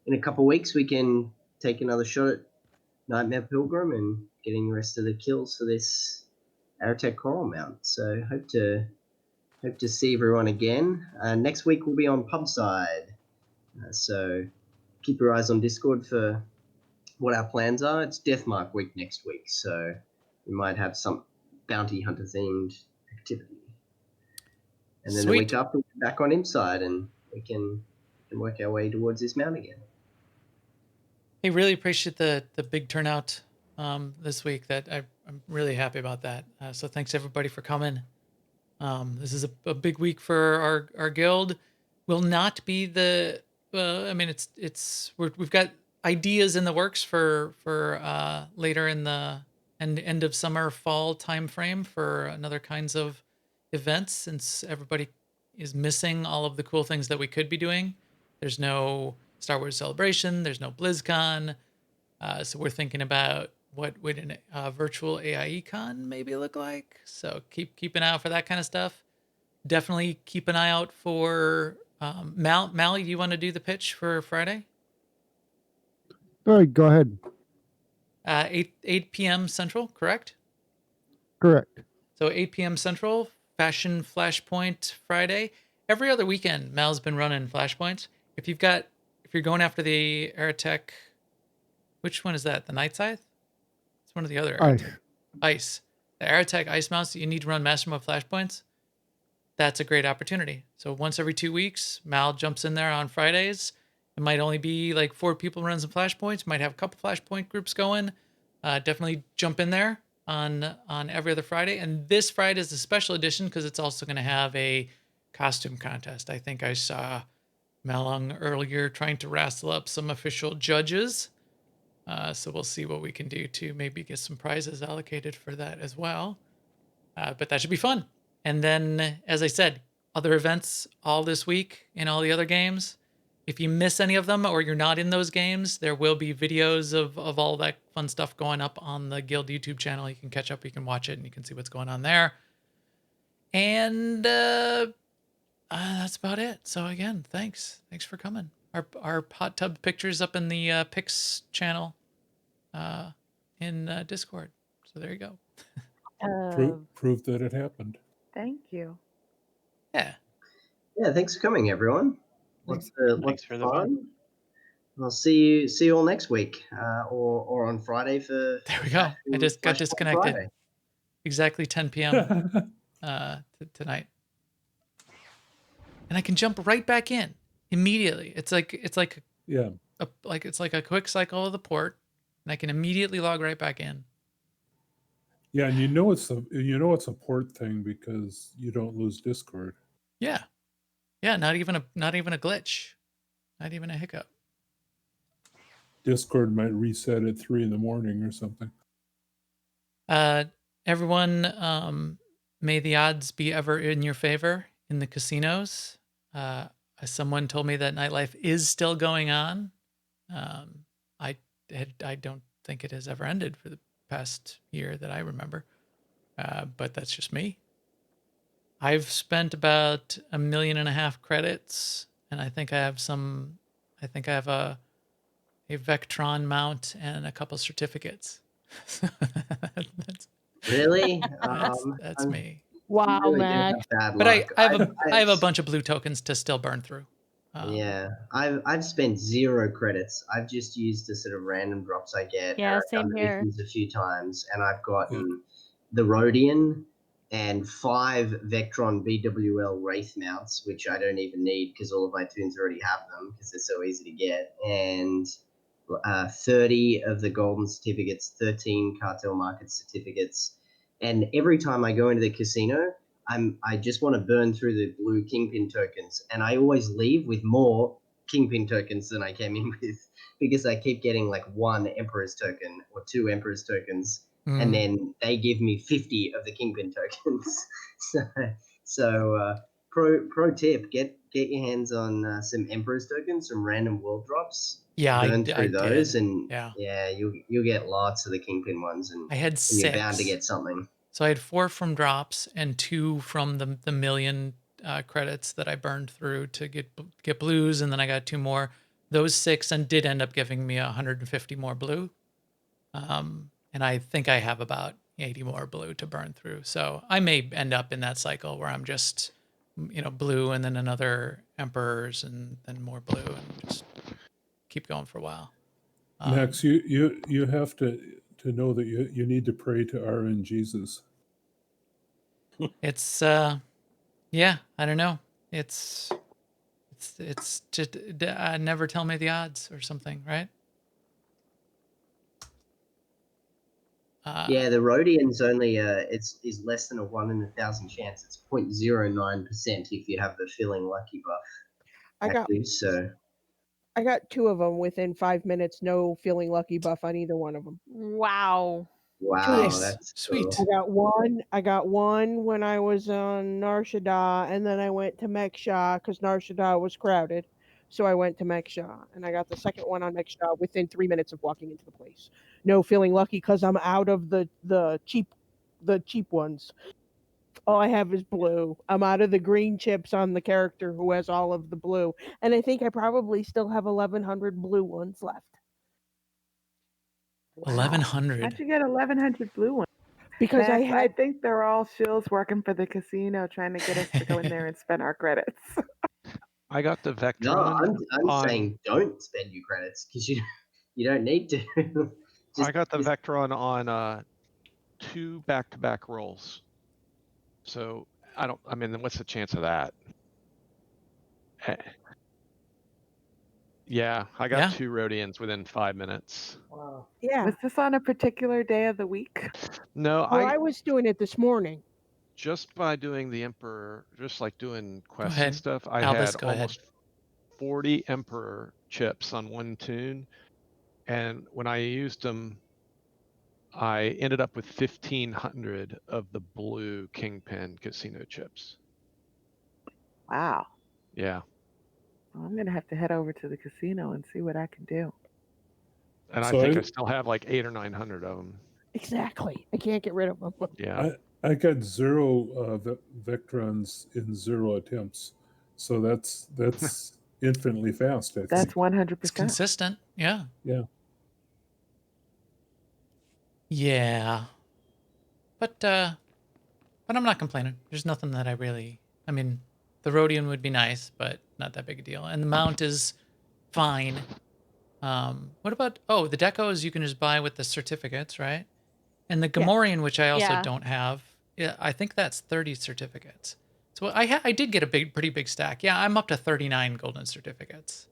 in a couple of weeks we can take another shot at Nightmare Pilgrim and getting the rest of the kills for this Aratech Coral Mount. So hope to see everyone again. Next week we'll be on Pubside. So keep your eyes on Discord for what our plans are. It's Deathmark week next week, so we might have some bounty hunter themed activity. And then the week after we'll be back on Inside and we can work our way towards this mount again. Hey, really appreciate the big turnout this week. I'm really happy about that. So thanks everybody for coming. This is a big week for our guild. Will not be the. I mean, we've got ideas in the works for later in the end of summer, fall time frame for another kinds of events. Since everybody is missing all of the cool things that we could be doing. There's no Star Wars Celebration. There's no BlizzCon. So we're thinking about what would a virtual AIE Con maybe look like. So keep an eye out for that kind of stuff. Definitely keep an eye out for Mal. Do you want to do the pitch for Friday? All right, go ahead. 8 p.m. Central, correct? Correct. So 8 p.m. Central, Fashion Flashpoint Friday. Every other weekend, Mal's been running Flashpoints. If you're going after the Aratech, which one is that? The Night Scythe? It's one of the other Ice. Ice. The Aerotech ice mounts that you need to run master mode flashpoints. That's a great opportunity. So once every 2 weeks, Mal jumps in there on Fridays. It might only be like 4 people running some flashpoints. Might have a couple flashpoint groups going. Definitely jump in there on every other Friday. And this Friday is a special edition because it's also going to have a costume contest. I think I saw Melung earlier trying to wrestle up some official judges. So we'll see what we can do to maybe get some prizes allocated for that as well. But that should be fun. And then, as I said, other events all this week in all the other games. If you miss any of them or you're not in those games, there will be videos of all that fun stuff going up on the Guild YouTube channel. You can catch up, you can watch it, and you can see what's going on there. And that's about it. So again, thanks for coming. Our hot tub pictures up in the pics channel in Discord. So there you go. Prove that it happened. Thank you. Yeah. Yeah, thanks for coming, everyone. Thanks for the fun. I'll see you all next week, or on Friday for. There we go. I just got disconnected. Friday. Exactly 10 p.m. Tonight, and I can jump right back in immediately. It's like yeah, it's like a quick cycle of the port, and I can immediately log right back in. Yeah, and you know it's a port thing because you don't lose Discord. Yeah, not even a glitch, not even a hiccup. Discord might reset at 3 in the morning or something. Everyone, may the odds be ever in your favor in the casinos. Someone told me that nightlife is still going on. I don't think it has ever ended for the past year that I remember. But that's just me. I've spent about 1.5 million credits, and I think I have a Vectron mount and a couple certificates. Really? That's me. Wow, really Max. But I have a bunch of blue tokens to still burn through. Yeah, I've spent 0 credits. I've just used the sort of random drops I get. Yeah, I've same done here. missions a few times, and I've gotten the Rhodian and 5 Vectron BWL Wraith mounts, which I don't even need because all of my tunes already have them because they're so easy to get, and 30 of the golden certificates, 13 cartel market certificates, and every time I go into the casino, I just want to burn through the blue kingpin tokens, and I always leave with more kingpin tokens than I came in with because I keep getting like 1 Emperor's token or 2 Emperor's tokens, and then they give me 50 of the kingpin tokens. so pro tip: get your hands on some Emperor's tokens, some random world drops. Yeah, burn through those, did. and you'll get lots of the kingpin ones, and I had 6. and you're bound to get something. So I had 4 from drops and 2 from the million credits that I burned through to get blues, and then I got 2 more. Those 6 and did end up giving me 150 more blue, and I think I have about 80 more blue to burn through. So I may end up in that cycle where I'm just, blue and then another emperors and then more blue and just keep going for a while. Max, you have to know that you need to pray to RN Jesus. It's yeah, I don't know. It's just never tell me the odds or something, right? Yeah, the Rhodian's only is less than a 1 in 1,000 chance. It's 0.09% if you have the feeling lucky buff. I got 2 of them within 5 minutes. No feeling lucky buff on either one of them. Wow. Wow, that's sweet. Cool. I got one when I was on Narshada, and then I went to Meksha because Narshada was crowded. So I went to Meksha, and I got the second one on Meksha within 3 minutes of walking into the place. No feeling lucky because I'm out of the cheap ones. All I have is blue. I'm out of the green chips on the character who has all of the blue, and I think I probably still have 1,100 blue ones left. 1,100. How'd you get 1,100 blue ones? Because Max, I think they're all shills working for the casino trying to get us to go in there and spend our credits. I got the Vectron. No, I'm saying don't spend your credits because you don't need to. I got the Vectron on 2 back-to-back rolls. So I mean, what's the chance of that? Yeah, I got Yeah. 2 Rhodians within 5 minutes. Wow. Yeah. Was this on a particular day of the week? No, Well, I was doing it this morning. just by doing the Emperor, just like doing quests ahead, and stuff, I Albus, had go ahead. almost 40 Emperor chips on one tune. And when I used them, I ended up with 1,500 of the blue Kingpin casino chips. Wow. Yeah. Well, I'm gonna have to head over to the casino and see what I can do. And I So think I- I still have like 800 or 900 of them. Exactly. I can't get rid of them. Yeah. I got 0 Vectrons in 0 attempts, so that's infinitely fast. I That's think. 100%. It's consistent. Yeah. Yeah. Yeah. But I'm not complaining. There's nothing that I mean, the Rhodian would be nice, but not that big a deal. And the mount is fine. What about, the decos you can just buy with the certificates, right? And the Gamorrean, which I also Yeah. don't have, yeah, I think that's 30 certificates. So I did get a pretty big stack. Yeah, I'm up to 39 golden certificates.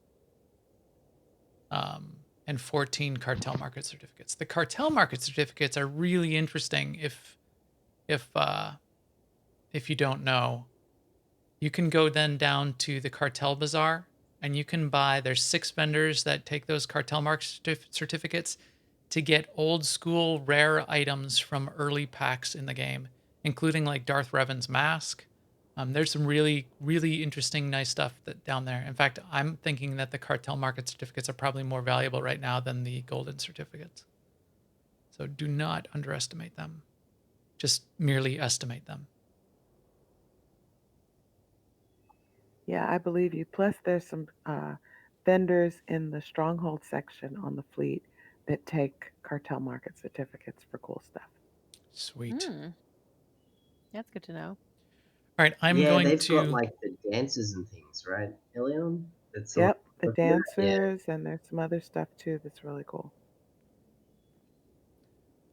And 14 cartel market certificates. The cartel market certificates are really interesting if you don't know. You can go then down to the cartel bazaar and you can buy, there's 6 vendors that take those cartel market certificates to get old school rare items from early packs in the game, including like Darth Revan's mask. There's some really, really interesting, nice stuff down there. In fact, I'm thinking that the cartel market certificates are probably more valuable right now than the golden certificates. So do not underestimate them. Just merely estimate them. Yeah, I believe you. Plus, there's some vendors in the stronghold section on the fleet that take cartel market certificates for cool stuff. Sweet. That's good to know. All right, I'm going they've to. got like the dances and things, right, Elion? That's Yep, the looking at it, yeah. dancers, and there's some other stuff too that's really cool.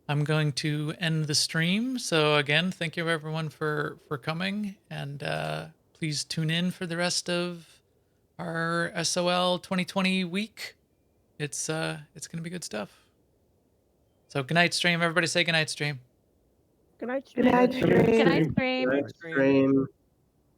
I'm going to end the stream. So again, thank you everyone for coming, and please tune in for the rest of our SOL 2020 week. It's going to be good stuff. So good night, stream. Everybody say good night, stream. Good night, Good night, stream. Good night, stream. Good night, stream.